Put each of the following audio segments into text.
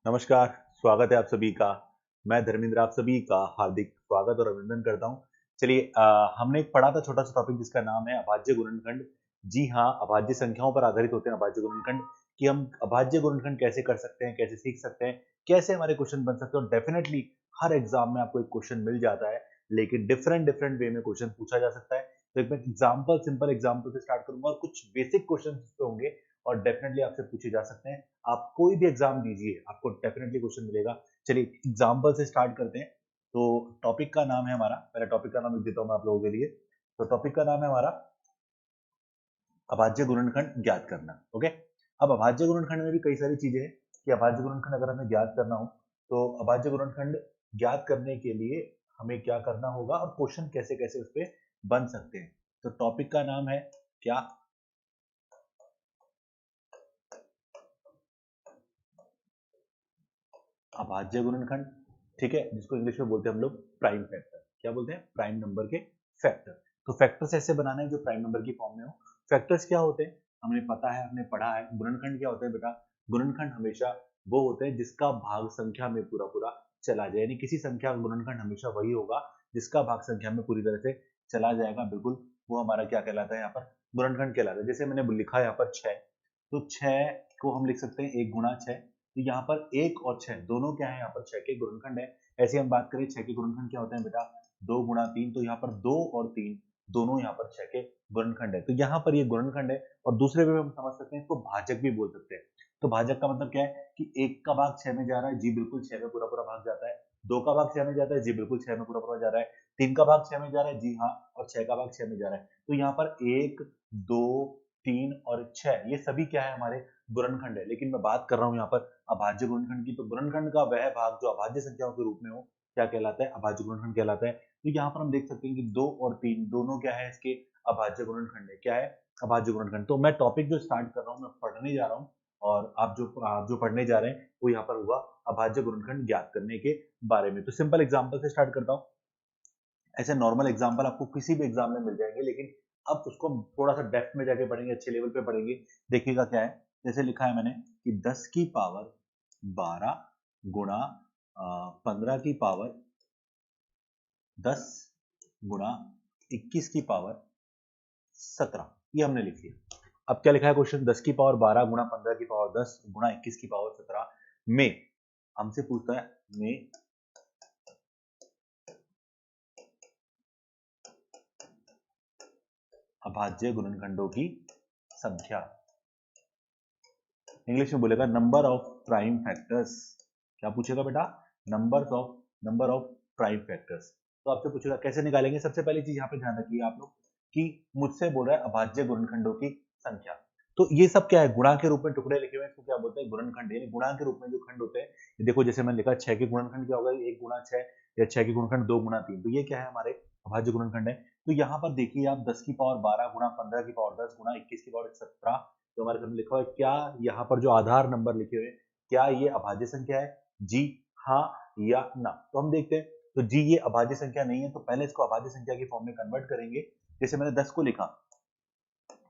नमस्कार, स्वागत है आप सभी का। मैं धर्मेंद्र आप सभी का हार्दिक स्वागत और अभिनंदन करता हूँ। चलिए हमने एक पढ़ा था छोटा सा टॉपिक जिसका नाम है अभाज्य गुणनखंड। जी हाँ, अभाज्य संख्याओं पर आधारित होते हैं अभाज्य गुणनखंड कि हम अभाज्य गुणनखंड कैसे कर सकते हैं, कैसे सीख सकते हैं, कैसे हमारे क्वेश्चन बन सकते हैं और डेफिनेटली हर एग्जाम में आपको एक क्वेश्चन मिल जाता है, लेकिन डिफरेंट डिफरेंट वे में क्वेश्चन पूछा जा सकता है। तो एक मैं एग्जाम्पल सिंपल एग्जाम्पल से स्टार्ट करूंगा और कुछ बेसिक क्वेश्चन होंगे और डेफिनेटली आपसे पूछे जा सकते हैं। आप कोई भी एग्जाम दीजिए, आपको डेफिनेटली क्वेश्चन मिलेगा। चलिए एग्जाम्पल से स्टार्ट करते हैं। तो टॉपिक का नाम है हमारा, पहले टॉपिक का नाम लिख देता हूं मैं आप लोगों के लिए। तो टॉपिक का नाम है हमारा अभाज्य गुणनखंड ज्ञात करना। ओके, अब अभाज्य गुणनखंड में भी कई सारी चीजें हैं कि अभाज्य गुणनखंड अगर हमें ज्ञात करना हो तो अभाज्य गुणनखंड ज्ञात करने के लिए हमें क्या करना होगा और क्वेश्चन कैसे कैसे उस पर बन सकते हैं। तो टॉपिक का नाम है क्या? अभाज्य गुणनखंड। ठीक है, जिसको इंग्लिश में बोलते हैं हम लोग प्राइम फैक्टर। क्या बोलते हैं? प्राइम नंबर के फैक्टर। तो फैक्टर्स ऐसे बनाना है जो प्राइम नंबर की फॉर्म में हो। फैक्टर्स क्या होते हैं हमें पता है, हमने पढ़ा है। गुणनखंड क्या होता है बेटा? गुणनखंड हमेशा वो होते हैं जिसका भाग संख्या में पूरा पूरा चला जाए, यानी किसी संख्या का गुणनखंड हमेशा वही होगा जिसका भाग संख्या में पूरी तरह से चला जाएगा। बिल्कुल, वो हमारा क्या कहलाता है यहाँ पर? गुणनखंड कहलाता है। जैसे मैंने लिखा है यहाँ पर 6, तो 6 को हम लिख सकते हैं 1 गुणा 6। तो यहाँ पर 1 और 6 दोनों क्या है? यहाँ पर 6 के गुणनखंड है। ऐसे हम बात करें 6 के गुणनखंड क्या होते हैं बेटा? 2 गुणा 3। तो यहाँ पर 2 और 3 दोनों यहाँ पर 6 के गुणनखंड है। तो यहाँ पर ये गुणनखंड है और दूसरे वे में हम समझ सकते हैं इसको भाजक भी बोल सकते हैं। तो भाजक का मतलब क्या है कि 1 का भाग 6 में जा रहा है, जी बिल्कुल 6 में पूरा पूरा भाग जाता है। 2 का भाग 6 में जाता है, जी बिल्कुल 6 में पूरा पूरा जा रहा है। 3 का भाग 6 में जा रहा है, जी हाँ, और 6 का भाग 6 में जा रहा है। तो यहाँ पर 1, 2, 3 और 6 ये सभी क्या है? हमारे गुणनखंड है। लेकिन मैं बात कर रहा हूँ यहाँ पर अभाज्य गुणनखंड की। तो गुणनखंड का वह भाग जो अभाज्य संख्याओं के रूप में हो क्या कहलाता है? अभाज्य गुणनखंड कहलाता है। तो यहाँ पर हम देख सकते हैं कि 2 और 3 दोनों क्या है? इसके अभाज्य गुणनखंड है। क्या है? अभाज्य गुणनखंड। तो मैं टॉपिक जो स्टार्ट कर रहा हूँ, मैं पढ़ने जा रहा हूँ और आप जो पढ़ने जा रहे हैं वो यहाँ पर हुआ अभाज्य गुणनखंड ज्ञात करने के बारे में। तो सिंपल एग्जाम्पल से स्टार्ट करता हूँ। ऐसे नॉर्मल एग्जाम्पल आपको किसी भी एग्जाम में मिल जाएंगे, लेकिन अब उसको हम थोड़ा सा डेप्थ में जाके पढ़ेंगे, अच्छे लेवल पे पढ़ेंगे। देखिएगा क्या है, जैसे लिखा है मैंने कि 10 की पावर 12 गुणा 15 की पावर 10 गुणा 21 की पावर 17, ये हमने लिख लिया। अब क्या लिखा है क्वेश्चन? 10 की पावर 12 गुणा 15 की पावर 10 गुणा 21 की पावर 17 में हमसे पूछता है में अभाज्य गुणनखंडों की संख्या। इंग्लिश में बोलेगा नंबर ऑफ प्राइम फैक्टर्स। क्या पूछेगा बेटा? Number of prime factors. तो आपसे पूछेगा कैसे निकालेंगे। सबसे पहली चीज यहाँ पे ध्यान रखिए आप लोग कि मुझसे बोल रहा है अभाज्य गुणनखंडों की संख्या। तो ये सब क्या है? गुणा के रूप में टुकड़े लिखे हुए हैं, इसको क्या बोलते हैं? गुणनखंड। यानी गुणा के रूप में जो खंड होते हैं। देखो जैसे मैंने लिखा 6 के गुणनखंड क्या होगा? 1 गुणा 6, या 6 के गुणनखंड 2 गुणा 3। तो ये क्या है? हमारे अभाज्य गुणनखंड है। तो यहाँ पर देखिए आप 10 की पावर 12 गुणा 15 की पावर 10 गुणा 21 की पावर 17, तो हमारे सामने लिखा हुआ है। क्या यहाँ पर जो आधार नंबर लिखे हुए हैं क्या ये अभाज्य संख्या है? जी हाँ या ना? तो हम देखते हैं। तो जी ये अभाज्य संख्या नहीं है, तो पहले इसको अभाज्य संख्या की फॉर्म में कन्वर्ट करेंगे। जैसे मैंने 10 को लिखा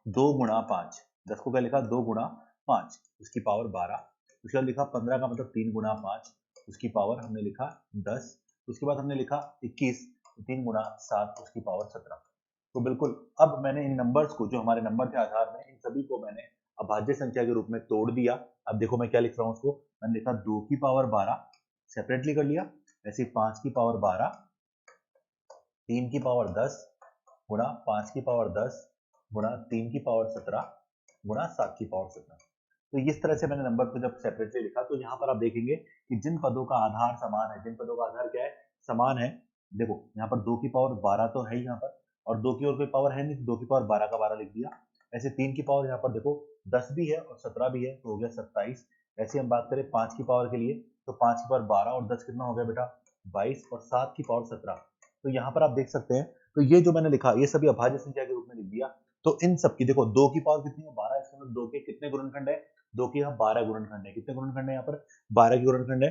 2 गुणा 5, 10 को क्या लिखा? 2 गुणा 5 उसकी पावर 12। उसके बाद लिखा 15 का मतलब 3 गुणा 5 उसकी पावर हमने लिखा 10। उसके बाद हमने लिखा 21, 3 गुणा 7 उसकी पावर 17। तो बिल्कुल अब मैंने इन नंबर्स को, जो हमारे नंबर थे आधार में, इन सभी को मैंने अभाज्य संख्या के रूप में तोड़ दिया। अब देखो मैं क्या लिख रहा हूँ उसको। मैंने लिखा 2 की पावर 12 सेपरेटली कर लिया, ऐसे 5 की पावर 12, 3 की पावर 10 गुणा 5 की पावर 10 गुणा 3 की पावर 17 गुणा 7 की पावर 17। तो इस तरह से मैंने नंबर को जब सेपरेटली लिखा, तो यहाँ पर आप देखेंगे कि जिन पदों का आधार समान है, जिन पदों का आधार क्या है? समान है। देखो यहाँ पर 2 की पावर 12 तो है ही यहाँ पर, और 2 की और कोई पावर है नहीं, तो 2 की पावर 12 का 12 लिख दिया। ऐसे 3 की पावर यहाँ पर देखो 10 भी है और 17 भी है, तो हो गया 27। ऐसे हम बात करें 5 की पावर के लिए, तो 5 की पावर 12 और 10 कितना हो गया बेटा? 22, और 7 की पावर 17। तो यहाँ पर आप देख सकते हैं, तो ये जो मैंने लिखा ये सभी अभाज्य संख्या के रूप में लिख दिया। तो इन सब की देखो 2 की पावर कितनी है? 12। इसके मतलब 2 के कितने गुणनखंड है? 2 के यहाँ 12 गुणनखंड है। कितने गुणनखंड है यहाँ पर? 12 की गुणनखंड है।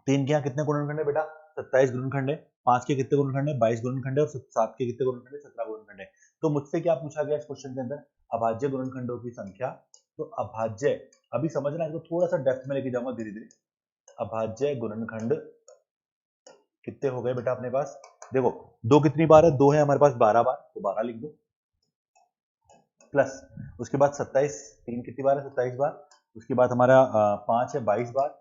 3 के यहाँ कितने गुणनखंड है बेटा? 27 गुणनखंड है। 5 के कितने गुणनखंड है? 22 गुणनखंड है। और 7 के कितने गुणनखंड है? 17 गुणनखंड है। तो मुझसे क्या पूछा गया इस क्वेश्चन के अंदर? अभाज्य गुणनखंडों की संख्या। तो अभाज्य, अभी समझना है, इसको थोड़ा सा डेप्थ में लेके जाऊंगा धीरे धीरे। अभाज्य गुणनखंड कितने हो गए बेटा अपने पास? देखो दो कितनी बार है? दो है हमारे पास 12 बार, तो 12 लिख दो, प्लस उसके बाद 27, तीन कितनी बार है? 27 बार। उसके बाद हमारा 5 है 22 बार,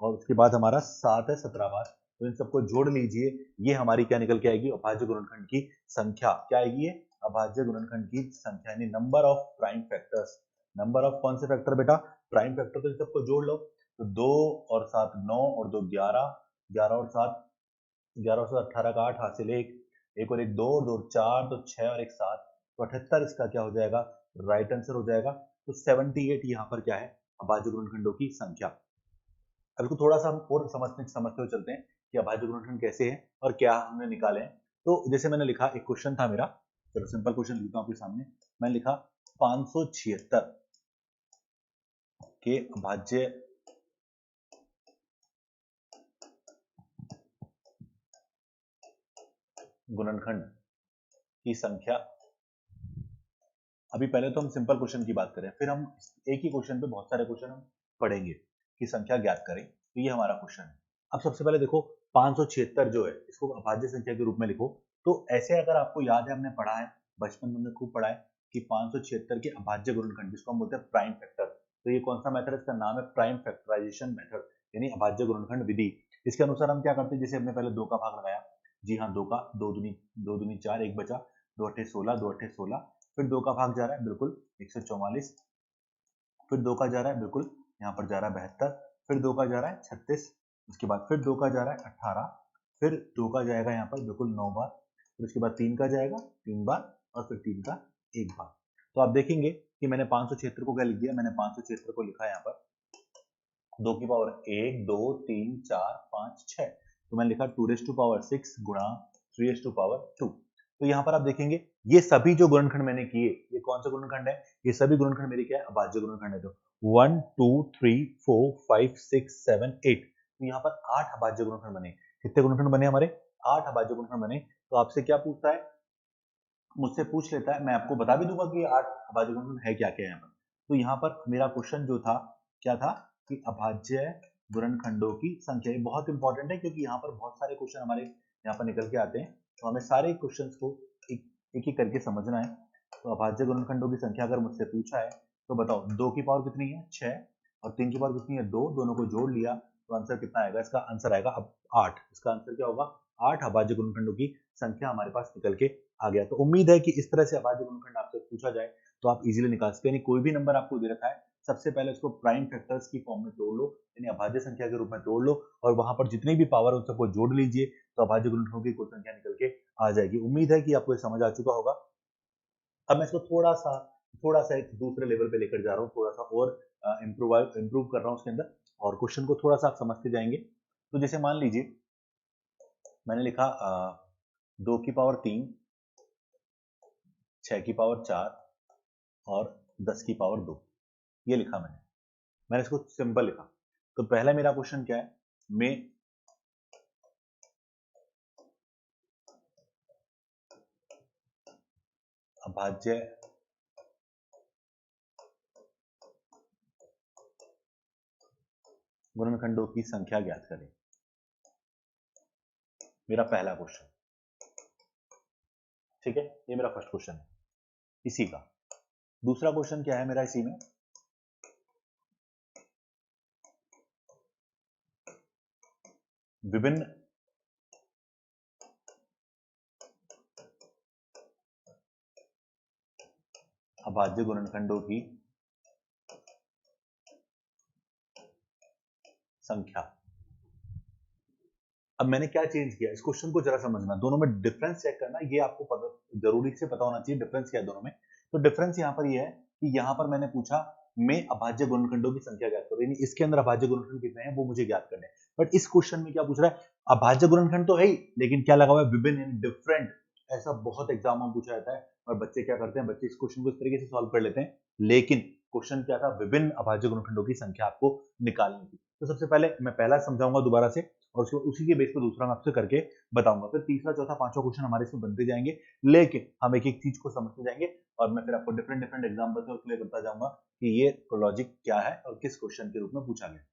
और उसके बाद हमारा 7 है 17 बार। तो इन सबको जोड़ लीजिए, ये हमारी क्या निकल के आएगी? अभाज्य गुणनखंड की संख्या क्या आएगी? ये अभाज्य गुणनखंड की संख्या, यानी number of prime factors. Number of कौन से फैक्टर बेटा? Prime factor. तो इन सबको जोड़ लो, तो 2 और 7 9 और 2 11, 11 और 7 11 और 7 18 का 8 हासिल 1, 1 और 1 2, 2 और 4 तो 6 और 1 7, तो 78 इसका क्या हो जाएगा? राइट आंसर हो जाएगा। तो 78 यहाँ पर क्या है? अभाज्य गुणनखंडों की संख्या। अब इसको थोड़ा सा हम और समझते हुए चलते हैं कि अभाज्य गुणनखंड कैसे है और क्या हमने निकाले हैं। तो जैसे मैंने लिखा, एक क्वेश्चन था मेरा, चलो सिंपल क्वेश्चन लिखता हूँ आपके सामने। मैंने लिखा 576 के अभाज्य गुणनखंड की संख्या। अभी पहले तो हम सिंपल क्वेश्चन की बात करें, फिर हम एक ही क्वेश्चन पे बहुत सारे क्वेश्चन हम पढ़ेंगे कि संख्या ज्ञात करें। तो ये हमारा क्वेश्चन है। अब सबसे पहले देखो 576 जो है, इसको अभाज्य संख्या के रूप में लिखो। तो ऐसे अगर आपको याद है, हमने पढ़ा है बचपन में, हमने खूब पढ़ा है कि 576 के अभाज्य गुणनखंड, जिसको हम बोलते हैं प्राइम फैक्टर। तो ये कौन सा मेथड? इसका नाम है प्राइम फैक्टराइजेशन मेथड, यानी अभाज्य गुणनखंड विधि। इसके अनुसार हम क्या करते हैं? जैसे हमने पहले 2 का भाग लगाया, जी हाँ 2 का, 2 दूनी 4, 1 बचा, 2 अट्ठे 16, 2 अट्ठे 16, फिर 2 का भाग जा रहा है बिल्कुल 144, फिर 2 का जा रहा है बिल्कुल यहाँ पर जा रहा है 72, फिर 2 का जा रहा है 36, उसके बाद फिर 2 का जा रहा है 18, फिर 2 का जाएगा यहाँ पर बिल्कुल 9 बार, फिर उसके बाद 3 का जाएगा 3 बार, और फिर 3 का 1 बार। तो आप देखेंगे कि मैंने 576 को क्या लिख दिया? मैंने 576 को लिखा है यहाँ पर 2 की पावर 1 2 3 4 5 6, तो मैंने लिखा 2 रेज़ टू पावर 6 गुणा 3 रेज़ टू पावर 2। तो यहाँ पर आप देखेंगे ये सभी जो गुणनखंड मैंने किए, ये कौन सा गुणनखंड है? ये सभी गुणनखंड मेरे क्या है? अभाज्य गुणनखंड है। तो 1 2 3 4 5 6 7 8, तो यहाँ पर 8 अभाज्य गुणनखंड बने। कितने गुणनखंड बने हमारे? 8 अभाज्य गुणनखंड बने। तो आपसे क्या पूछता है? मुझसे पूछ लेता है, मैं आपको बता भी दूंगा कि 8 अभाज्य गुणनखंड है क्या क्या यहाँ पर। तो यहाँ पर मेरा क्वेश्चन जो था क्या था कि अभाज्य गुणनखंडों की संख्या। ये बहुत इंपॉर्टेंट है क्योंकि यहाँ पर बहुत सारे क्वेश्चन हमारे यहाँ पर निकल के आते हैं, तो हमें सारे क्वेश्चन को एक एक करके समझना है। तो अभाज्य गुणनखंडों की संख्या अगर मुझसे पूछा है तो बताओ 2 की पावर कितनी है? 6, और 3 की पावर कितनी है? 2, दोनों को जोड़ लिया तो आंसर कितना आएगा? इसका आंसर आएगा अब 8। इसका आंसर क्या होगा? 8 अभाज्य गुणनखंडों की संख्या हमारे पास निकल के आ गया। तो उम्मीद है कि इस तरह से अभाज्य गुणनखंड आपसे पूछा जाए तो आप इजीली निकाल सकते हैं। यानी कोई भी नंबर आपको दे रखा है, सबसे पहले उसको प्राइम फैक्टर्स की फॉर्म में तोड़ लो, यानी अभाज्य संख्या के रूप में तोड़ लो, और वहां पर जितनी भी पावर है उन सबको जोड़ लीजिए, तो अभाज्य गुणनखंडों की कुल संख्या निकल के आ जाएगी। उम्मीद है कि आपको ये समझ आ चुका होगा। अब मैं इसको थोड़ा सा एक दूसरे लेवल पे लेकर जा रहा हूँ, थोड़ा सा और इम्प्रूव कर रहा हूँ उसके अंदर, और क्वेश्चन को थोड़ा सा आप समझते जाएंगे। तो जैसे मान लीजिए मैंने लिखा 2 की पावर 3, 6 की पावर 4 और 10 की पावर 2, ये लिखा मैंने इसको सिंपल लिखा। तो पहला मेरा क्वेश्चन क्या है? मैं अभाज्य गुणनखंडों की संख्या ज्ञात करें, मेरा पहला क्वेश्चन। ठीक है, ये मेरा फर्स्ट क्वेश्चन है इसी का। दूसरा क्वेश्चन क्या है मेरा इसी में? विभिन्न अभाज्य गुणनखंडों की संख्या। अब मैंने क्या चेंज किया, इस क्वेश्चन को जरा समझना, दोनों में डिफरेंस चेक करना, ये आपको जरूरी से पता होना चाहिए डिफरेंस क्या है दोनों में। तो डिफरेंस यहाँ पर ये है कि यहाँ पर मैंने पूछा मैं अभाज्य गुणनखंडों की संख्या ज्ञात करो, यानी इसके अंदर अभाज्य गुणनखंड कितने हैं वो मुझे ज्ञात करने हैं। बट इस क्वेश्चन में क्या पूछ रहा है? अभाज्य गुणनखंड तो है ही, लेकिन क्या लगा हुआ है? विभिन्न, यानी डिफरेंट। ऐसा बहुत एग्जाम में पूछा जाता है और बच्चे क्या करते हैं? बच्चे इस क्वेश्चन को इस तरीके से सॉल्व कर लेते हैं, लेकिन क्वेश्चन क्या था? विभिन्न अभाज्य गुणनखंडों की संख्या आपको निकालनी थी। तो सबसे पहले मैं पहला समझाऊंगा दोबारा से, और उसको उसी के बेस पे दूसरा मैं आपसे करके बताऊंगा। फिर तीसरा चौथा पांचवा क्वेश्चन हमारे इसमें बनते जाएंगे, लेकिन हम एक एक चीज को समझते जाएंगे और मैं फिर आपको डिफरेंट डिफरेंट एग्जाम्पल से क्लियर करता जाऊंगा कि ये लॉजिक क्या है और किस क्वेश्चन के रूप में पूछा गया।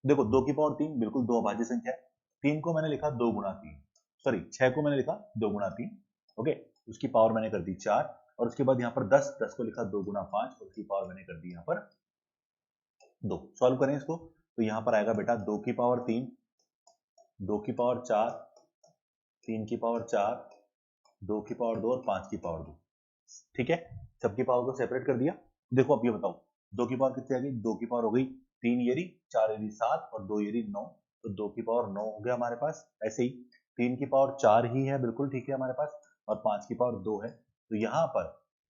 देखो 2 की पावर 3 बिल्कुल दो अभाज्य संख्या है। 3 को मैंने लिखा 2 गुणा 3, सॉरी 6 को मैंने लिखा 2 गुणा 3, ओके, उसकी पावर मैंने कर दी 4 और उसके बाद यहाँ पर 10 को लिखा 2 गुणा 5 और उसकी पावर मैंने कर दी यहाँ पर 2। सॉल्व करें इसको तो यहाँ पर आएगा बेटा 2 की पावर 3, 2 की पावर 4, 3 की पावर 4, 2 की पावर 2 और 5 की पावर 2। ठीक है, सबकी पावर को सेपरेट कर दिया। देखो अब ये बताओ 2 की पावर कितनी आ गई, 2 की पावर हो गई 3 येरी, 4 येरी 7 और 2 येरी 9, तो 2 की पावर 9 हो गया हमारे पास। ऐसे ही 3 की पावर 4 ही है, बिल्कुल ठीक है हमारे पास, और 5 की पावर 2 है। तो यहाँ पर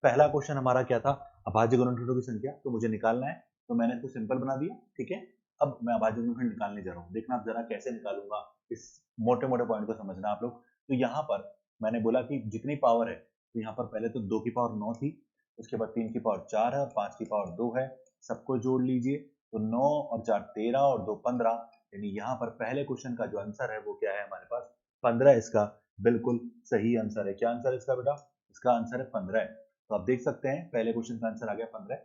पहला क्वेश्चन हमारा क्या था, अभाज्य गुणनखंडों की संख्या, तो मुझे निकालना है, तो मैंने इसको सिंपल बना दिया। ठीक है, अब मैं अभाज्य गुणनखंड निकालने जा रहा हूँ, देखना आप जरा कैसे निकालूंगा, इस मोटे मोटे पॉइंट को समझना आप लोग। तो यहाँ पर मैंने बोला कि जितनी पावर है, तो यहाँ पर पहले तो 2 की पावर 9 थी, उसके बाद 3 की पावर 4 है और 5 की पावर 2 है, सबको जोड़ लीजिए तो 9 और 4 13 और 2 15, यानी यहाँ पर पहले क्वेश्चन का जो आंसर है वो क्या है हमारे पास 15, इसका बिल्कुल सही आंसर है। क्या आंसर है इसका बेटा, इसका आंसर है 15 है। तो आप देख सकते हैं पहले क्वेश्चन का आंसर आ गया 15।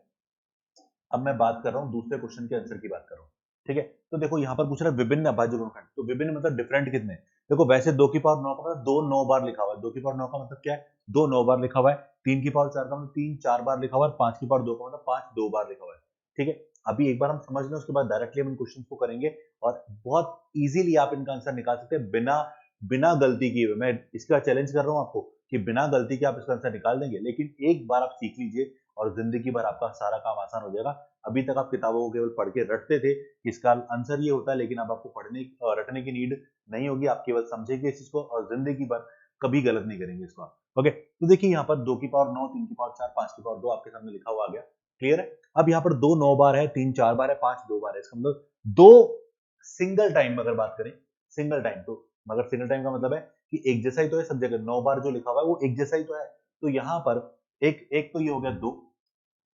अब मैं बात कर रहा हूँ दूसरे क्वेश्चन के आंसर की बात कर रहा हूँ। ठीक है, तो देखो यहाँ पर पूछ रहा है विभिन्न अभाज्य गुणनखंड, तो विभिन्न मतलब डिफरेंट कितने। देखो वैसे 2 की पावर 9 का मतलब 2 9 बार लिखा हुआ है, 2 की पावर 9 का मतलब क्या है 2 9 बार लिखा हुआ है, 3 की पावर 4 का मतलब 3 4 बार लिखा हुआ है, 5 की पावर 2 का मतलब 5 2 बार लिखा हुआ है। ठीक है, अभी एक बार हम समझ लें उसके बाद डायरेक्टली हम इन क्वेश्चन को करेंगे और बहुत इजीली आप इनका आंसर निकाल सकते हैं बिना बिना गलती किए। मैं इसका चैलेंज कर रहा हूँ आपको कि बिना गलती के आप इसका आंसर निकाल देंगे, लेकिन एक बार आप सीख लीजिए और जिंदगी भर आपका सारा काम आसान हो जाएगा। अभी तक आप किताबों को केवल पढ़ के रटते थे, इसका आंसर ये होता है, लेकिन अब आपको पढ़ने रटने की नीड नहीं होगी, आप केवल समझेंगे इस चीज को और जिंदगी भर कभी गलत नहीं करेंगे इसको। ओके, तो देखिए यहाँ पर 2 की पावर 9, 3 की पावर 4, 5 की पावर 2 आपके सामने लिखा हुआ आ गया, क्लियर है। अब यहाँ पर 2 9 बार है, 3 4 बार है, 5 2 बार है, इसका मतलब दो सिंगल टाइम अगर बात करें, सिंगल टाइम, तो मगर सिंगल टाइम का मतलब है कि एक जैसा ही तो है सब जगह, 9 बार जो लिखा हुआ है वो एक जैसा ही तो है। तो यहाँ पर एक एक तो ये हो गया 2,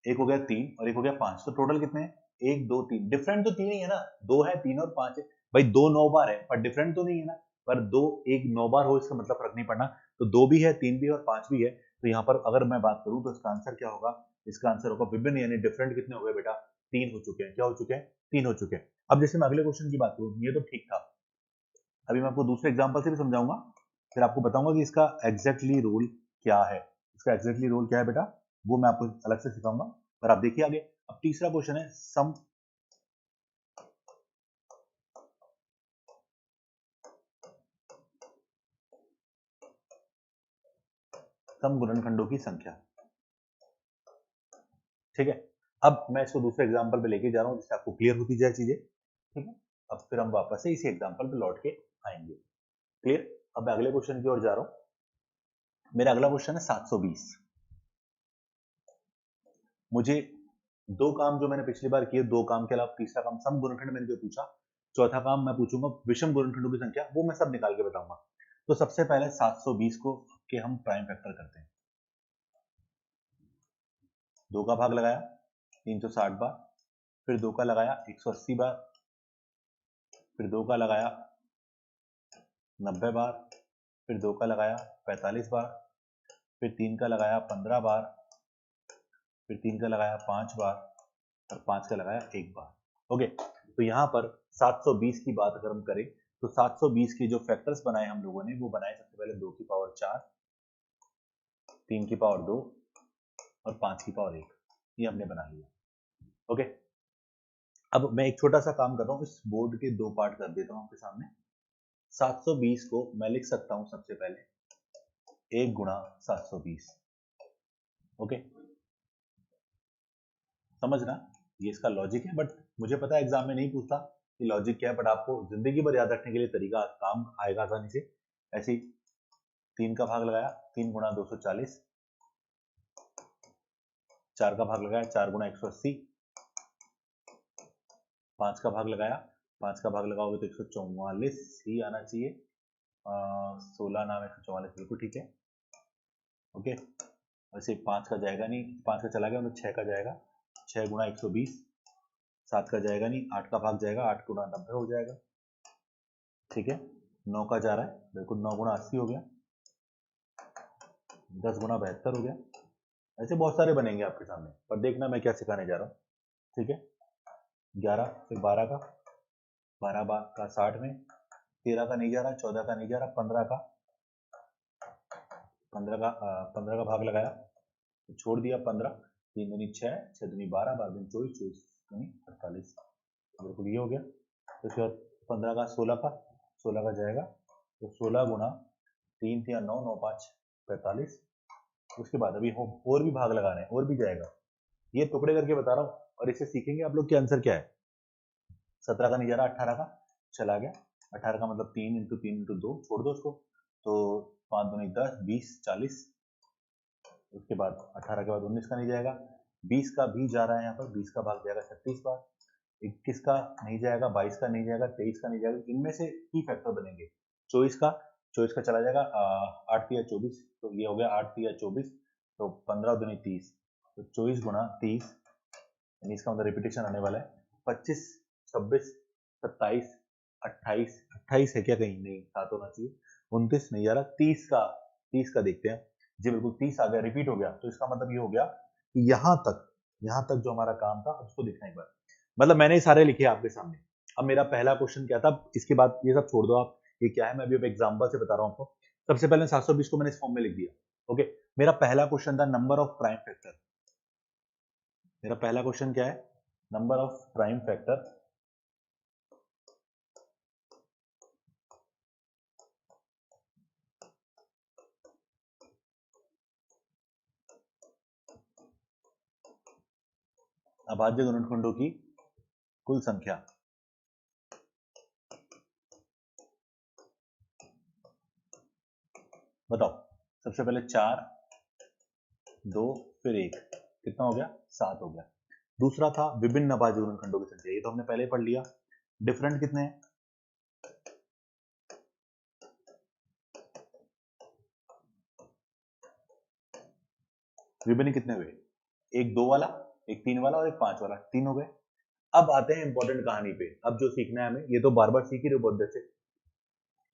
एक हो गया 3 और एक हो गया 5, तो टोटल कितने हैं 1 2 3, डिफरेंट तो 3 ही है ना, 2 है 3 और 5 है भाई, 2 9 बार है पर डिफरेंट तो नहीं है ना, पर 2 1 9 बार हो इसका मतलब फर्क नहीं पड़ना, तो 2 भी है 3 भी है और 5 भी है। तो यहाँ पर अगर मैं बात करूं तो इसका आंसर क्या होगा, इसका आंसर होगा विभिन्न, यानी डिफरेंट कितने हो गए बेटा 3 हो चुके हैं। क्या हो चुके हैं, 3 हो चुके हैं। अब जैसे मैं अगले क्वेश्चन की बात करूं, ये तो ठीक था, अभी मैं आपको दूसरे एग्जाम्पल से भी समझाऊंगा, फिर आपको बताऊंगा कि इसका एग्जैक्टली रूल क्या है, इसका एग्जैक्टली रूल क्या है बेटा, वो मैं आपको अलग से सिखाऊंगा। पर आप देखिए आगे, अब तीसरा क्वेश्चन है सम गुणनखंडों की संख्या। ठीक है, अब मैं इसको दूसरे एग्जाम्पल पे लेके जा रहा हूं जिससे आपको क्लियर होती जाए चीजें। ठीक है, अब फिर हम वापस से इसी एग्जाम्पल पे लौट के आएंगे, क्लियर। अब मैं अगले क्वेश्चन की ओर जा रहा हूं, मेरा अगला क्वेश्चन है 720। मुझे दो काम जो मैंने पिछली बार किए, दो काम के अलावा तीसरा काम सम गुणनखंड मैंने जो पूछा, चौथा काम मैं पूछूंगा विषम गुणनखंडों की संख्या, वो मैं सब निकाल के बताऊंगा। तो सबसे पहले 720 को के हम प्राइम फैक्टर करते हैं। 2 का भाग लगाया 360 बार, फिर 2 का लगाया 180 बार, फिर 2 का लगाया 90 बार, फिर 2 का लगाया 45 बार, फिर 3 का लगाया 15 बार, फिर 3 का लगाया 5 बार और 5 का लगाया 1 बार। ओके, तो यहाँ पर 720 की बात अगर हम करें तो 720 के जो फैक्टर्स बनाए हम लोगों ने, वो बनाए सबसे पहले 2 की पावर 4, 3 की पावर 2 और 5 की पावर 1, ये हमने बना लिया। ओके, अब मैं एक छोटा सा काम कर रहा हूँ, इस बोर्ड के दो पार्ट कर देता हूँ आपके सामने। 720 को मैं लिख सकता हूँ सबसे पहले 1 गुणा 720। ओके, समझना, ये इसका लॉजिक है, बट मुझे पता है एग्जाम में नहीं पूछता कि लॉजिक क्या है, बट आपको जिंदगी भर याद रखने के लिए तरीका काम आएगा आसानी से। ऐसे ही 3 का भाग लगाया 3 गुणा 240, 4 का भाग लगाया 4 गुणा 180, 5 का भाग लगाया, 5 का भाग लगाओगे तो 144 ही आना चाहिए, 16 नाम 144 बिल्कुल ठीक है। ओके, वैसे 5 का जाएगा नहीं, 5 का चला गया मतलब 6 का जाएगा, 6 गुणा 120, 7 का जाएगा नहीं, 8 का भाग जाएगा, 8 गुणा 90 हो जाएगा। ठीक है, 9 का जा रहा है बिल्कुल, 9 गुणा 80 हो गया, 10 गुणा 72 हो गया, ऐसे बहुत सारे बनेंगे आपके सामने, पर देखना मैं क्या सिखाने जा रहा हूँ। ठीक है, 11 फिर 12 का, 12 का 60 में, 13 का नहीं जा रहा, 14 का नहीं जा रहा, 15 का भाग लगाया तो छोड़ दिया 15, 3 दूनी 6, 6 दूनी 12, 12 दूनी 24, 24 दूनी 48, बिल्कुल ये हो गया। तो उसके बाद 15 का 16 का, 16 का जाएगा तो 16 गुना 3 3 9, 9 5 45। उसके बाद अभी और भी भाग लगाने हैं, और भी जाएगा, ये टुकड़े करके बता रहा हूँ और इसे सीखेंगे आप लोग कि आंसर क्या है। 17 का नहीं जा रहा, 18 का चला गया, 18 का मतलब 3 इंटू 3 इंटू 2, छोड़ दो उसको, तो 5 दूनी 10, 20 40। उसके बाद 18 के बाद 19 का नहीं जाएगा, 20 का भी जा रहा है यहाँ पर, 20 का भाग जाएगा 36 बार, 21 का नहीं जाएगा, 22 का नहीं जाएगा, 23 का नहीं जाएगा, इनमें से की फैक्टर बनेंगे। 24 का चला जाएगा 8 या 24, तो ये हो गया 8 या 24, तो 15 दूनी 30, तो 24 गुना 30, यानी इसका मतलब रिपीटेशन आने वाला है 25 26 27 28, 28 है क्या कहीं, नहीं 7 होना चाहिए, 29 नहीं आ रहा, 30 का देखते हैं जी, बिल्कुल 30 आ गया, रिपीट हो गया, तो इसका मतलब ये हो गया कि यहाँ तक जो हमारा काम था उसको देखना एक बार। मतलब मैंने सारे लिखे आपके सामने। अब मेरा पहला क्वेश्चन क्या था, इसके बाद ये सब छोड़ दो आप, ये क्या है मैं अभी एग्जांपल से बता रहा हूँ आपको। सबसे पहले 720 को मैंने इस फॉर्म में लिख दिया। ओके, मेरा पहला क्वेश्चन था नंबर ऑफ प्राइम फैक्टर। मेरा पहला क्वेश्चन क्या है, नंबर ऑफ प्राइम फैक्टर। अभाज्य गुणनखंडों की कुल संख्या। बताओ, सबसे पहले 4 2 फिर 1, कितना हो गया, 7 हो गया। दूसरा था विभिन्न अभाज्य गुणनखंडों की संख्या, ये तो हमने पहले ही पढ़ लिया। डिफरेंट कितने हैं, विभिन्न कितने हुए, एक 2 वाला, एक 3 वाला और एक 5 वाला, 3 हो गए। अब आते हैं इंपॉर्टेंट कहानी पे। अब जो सीखना है हमें, ये तो बार बार सीख ही रहे हो बहुत देर से,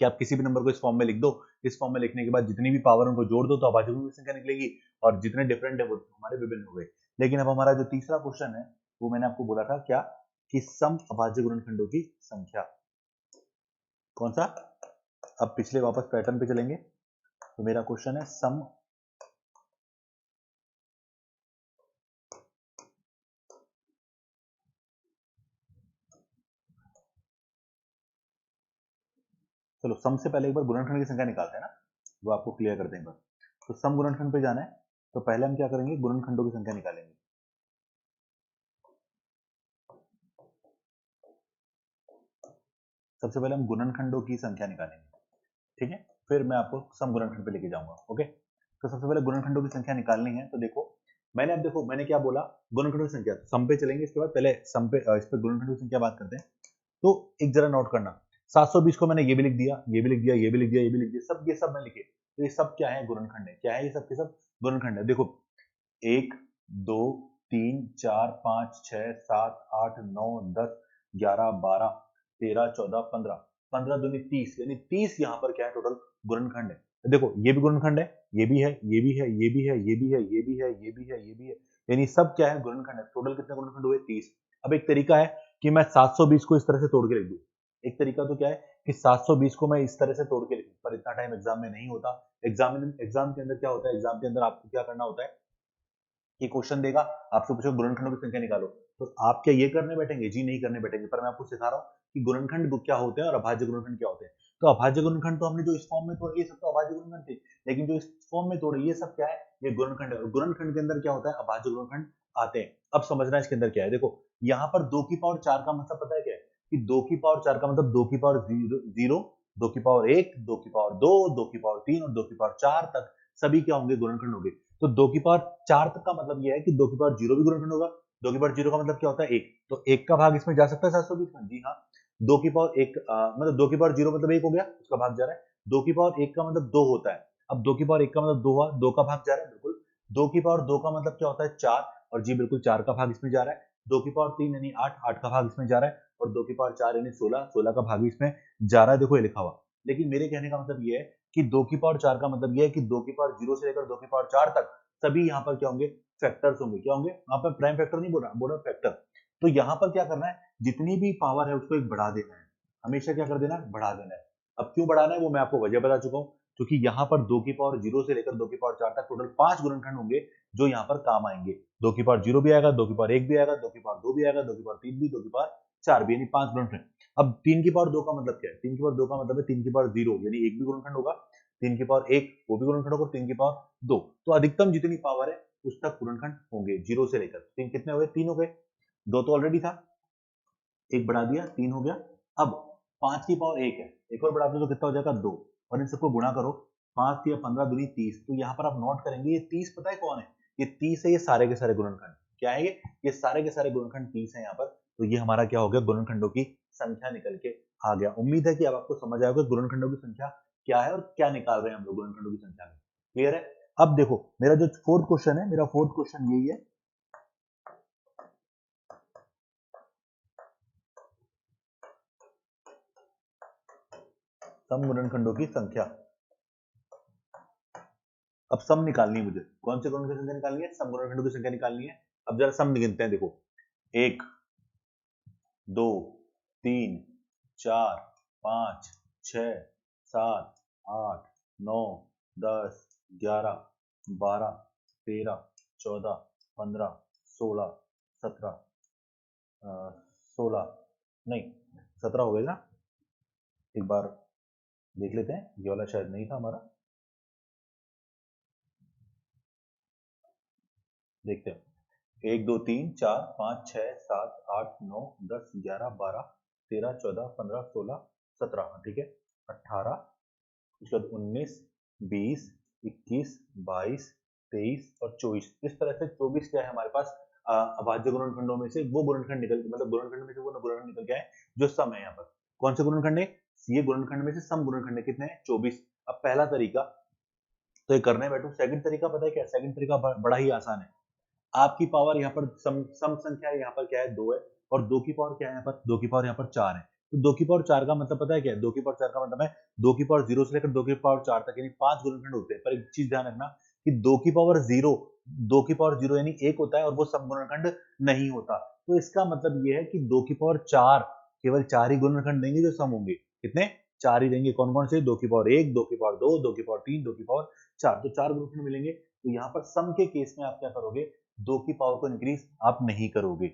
कि आप किसी भी नंबर को इस फॉर्म में लिख दो, इस फॉर्म में लिखने के बाद जितनी भी पावर उनको जोड़ दो तो अभाज्य गुणनखंड की संख्या निकलेगी, और जितने डिफरेंट है वो हमारे विभिन्न हो गए। लेकिन अब हमारा जो तीसरा क्वेश्चन है, वो मैंने आपको बोला था क्या, कि सम अभाज्य गुणनखंडों की संख्या। कौन सा, अब पिछले वापस पैटर्न पे चलेंगे, तो मेरा क्वेश्चन है सम चलो सम से पहले एक बार गुणनखंड की संख्या निकालते हैं ना, वो आपको क्लियर करते हैं एक बार। तो सम गुणनखंड पे जाना है, तो पहले हम क्या करेंगे, गुणनखंडों की संख्या निकालेंगे। सबसे पहले हम गुणनखंडों की संख्या निकालेंगे, ठीक है, फिर मैं आपको सम गुणनखंड पे लेके जाऊंगा। ओके, तो सबसे पहले गुणनखंडों की संख्या निकालनी है, तो देखो मैंने, अब देखो मैंने क्या बोला, गुणनखंडों की संख्या, सम पे चलेंगे, इसके बाद पहले सम पे, इस पे गुणनखंडों की संख्या बात करते हैं। तो एक जरा नोट करना, 720 को मैंने ये भी लिख दिया, ये भी लिख दिया, ये भी लिख दिया, ये भी लिख दिया, सब ये सब मैं लिखे, तो ये सब क्या है, गुणनखंड है। क्या है ये सब के सब, गुणनखंड है। देखो 1 2 3 4 5 6 7 8 9 10 11 12 13 14 15, 15 दूनी 30, यानी 30 यहाँ पर क्या है, टोटल गुणनखंड है। देखो ये भी गुणनखंड है, ये भी है, ये भी है, ये भी है, ये भी है, ये भी है, ये भी है, ये भी है, यानी सब क्या है, गुणनखंड है। टोटल कितने गुणनखंड हुए, 30। अब एक तरीका है कि मैं 720 को इस तरह से तोड़ के लिख दूं। एक तरीका तो क्या है कि 720 को मैं इस तरह से तोड़ के लिखूं, पर इतना टाइम एग्जाम में नहीं होता। एग्जाम के अंदर क्या होता है, एग्जाम के अंदर आपको क्या करना होता है कि क्वेश्चन देगा, आपसे पूछो गुणनखंडों की संख्या निकालो, तो आप क्या ये करने बैठेंगे, जी नहीं करने बैठेंगे, पर मैं आपको सिखा रहा हूँ कि गुणनखंड क्या होते हैं और अभाज्य गुणनखंड क्या होते हैं। तो अभाज्य गुणनखंड तो हमने जो इस फॉर्म में तोड़े, ये सब तो अभाज्य गुणनखंड थे, लेकिन जो इस फॉर्म में तोड़े ये सब क्या है, ये गुणनखंड है। गुणनखंड के अंदर क्या होता है, अभाज्य गुणनखंड आते हैं। अब समझना इसके अंदर क्या है, देखो यहाँ पर 2 की पावर 4 का मतलब पता है क्या है, कि 2 की पावर 4 का मतलब 2 की पावर 0, 2 की पावर 1, 2 की पावर 2, 2 की पावर 3 और 2 की पावर 4 तक सभी क्या होंगे, गुणनखंड होंगे। तो 2 की पावर 4 तक का मतलब ये है कि 2 की पावर 0 भी गुणनखंड होगा। 2 की पावर 0 का मतलब क्या होता है, 1, तो 1 का भाग इसमें जा सकता है 720 में, जी हाँ। 2 की पावर 1 मतलब 2 की पावर 0 मतलब 1 हो गया, उसका भाग जा रहा है। 2 की पावर 1 का मतलब 2 होता है, अब 2 की पावर 1 का मतलब 2 हुआ, 2 का भाग जा रहा है, बिल्कुल। 2 की पावर 2 का मतलब क्या होता है, 4, और जी बिल्कुल 4 का भाग इसमें जा रहा है। 2 की पावर 3 यानी 8, 8 का भाग इसमें जा रहा है, और 2 की पावर 4 यानी 16, 16 का भाग भी इसमें जा रहा है, देखो ये लिखा हुआ। लेकिन मेरे कहने का मतलब ये है कि 2 की पावर 4 का मतलब ये है कि 2 की पावर 0 से लेकर 2 की पावर 4 तक सभी यहाँ पर क्या होंगे, फैक्टर्स होंगे। क्या होंगे, यहाँ पर प्राइम फैक्टर नहीं बोल रहा फैक्टर। तो यहाँ पर क्या करना है, जितनी भी पावर है उसको एक बढ़ा देना है, हमेशा क्या कर देना है, बढ़ा देना है। अब क्यों बढ़ाना है वो मैं आपको वजह बता चुका हूँ, क्योंकि यहाँ पर 2 की पावर 0 से लेकर 2 की पावर 4 तक टोटल 5 गुणनखंड होंगे जो यहाँ पर काम आएंगे। 2 की पावर 0 भी आएगा, 2 की पावर 1 भी आएगा, 2 की पावर 2 भी आएगा, 2 की पावर 3 भी, 2 की पावर 4 भी, यानी 5 गुणनखंड। अब 3 की पावर 2 का मतलब क्या है, 3 की पावर 2 का मतलब है 3 की पावर 0 यानी 1 भी गुणनखंड होगा, 3 की पावर 1 वो भी गुणनखंड होगा, 3 की पावर 2। तो अधिकतम जितनी पावर है उस तक गुणनखंड होंगे 0 से लेकर। 3 कितने हो गए, 3 हो गए, 2 तो ऑलरेडी था, एक बढ़ा दिया 3 हो गया। अब 5 की पावर 1 है, एक और बढ़ा दो तो कितना हो जाएगा 2, और इन सबको गुणा करो, 5 या 15 दूनी 30। तो यहाँ पर आप नोट करेंगे ये 30 पता है कौन है, ये 30 है, ये सारे के सारे गुणनखंड। क्या है ये सारे के सारे गुणनखंड 30 है यहाँ पर। तो ये हमारा क्या हो गया, गुणनखंडों की संख्या निकल के आ गया। उम्मीद है कि अब आपको समझ आएगा गुणनखंडों की संख्या क्या है और क्या निकाल रहे हैं हम लोग गुणनखंडों की संख्या में। क्लियर है। अब देखो मेरा जो फोर्थ क्वेश्चन है, मेरा फोर्थ क्वेश्चन यही है, सम गुणनखंडों की संख्या। अब सम निकालनी है मुझे, कौन से गुणनखंड की संख्या निकालनी है, सम गुणनखंडों की संख्या निकालनी है। अब जरा सम गिनते हैं, देखो 1 2 3 4 5 6 7 8 9 10 11 12 13 14 15 16 17 16 नहीं 17 हो गए ना, एक बार देख लेते हैं, ये वाला शायद नहीं था हमारा, देखते हैं। 1 2 3 4 5 6 7 8 9 10 11 12 13 14 15 16 17, ठीक है, 18, उसके बाद 19 20 21 22 23 और 24। इस तरह से 24 क्या है हमारे पास अभाज्य गुणनखंडों में से वो गुणनखंड निकल, मतलब गुणनखंड में से वो गुणनखंड निकल के आए जो सम है। यहाँ पर कौन से गुणनखंड है, ये गुणनखंड में से सम गुणनखंड है, कितने हैं, 24। अब पहला तरीका तो ये करने बैठो, सेकंड तरीका पता है क्या, सेकंड तरीका बड़ा ही आसान है। आपकी पावर यहाँ पर सम संख्या यहाँ पर क्या है, 2 है, और 2 की पावर क्या है यहाँ पर, 2 की पावर यहाँ पर 4 है। तो 2 की पावर 4 का मतलब पता है क्या है, 2 की पावर 4 का मतलब है 2 की पावर 0 से लेकर 2 की पावर 4 तक, यानी 5 गुणनखंड होते हैं। पर एक चीज ध्यान रखना कि 2 की पावर 0, 2 की पावर 0 यानी 1 होता है और वो सम गुणनखंड नहीं होता। तो इसका मतलब ये है कि 2 की पावर 4 केवल 4 ही गुणनखंड देंगे जो सम होंगे। कितने, 4 ही देंगे। कौन कौन से, 2 की पावर 1, 2 की पावर 2, 2 की पावर 3, 2 की पावर 4, तो 4 गुणनखंड मिलेंगे। तो यहाँ पर सम के केस में आप क्या करोगे, 2 की पावर को इंक्रीज आप नहीं करोगे।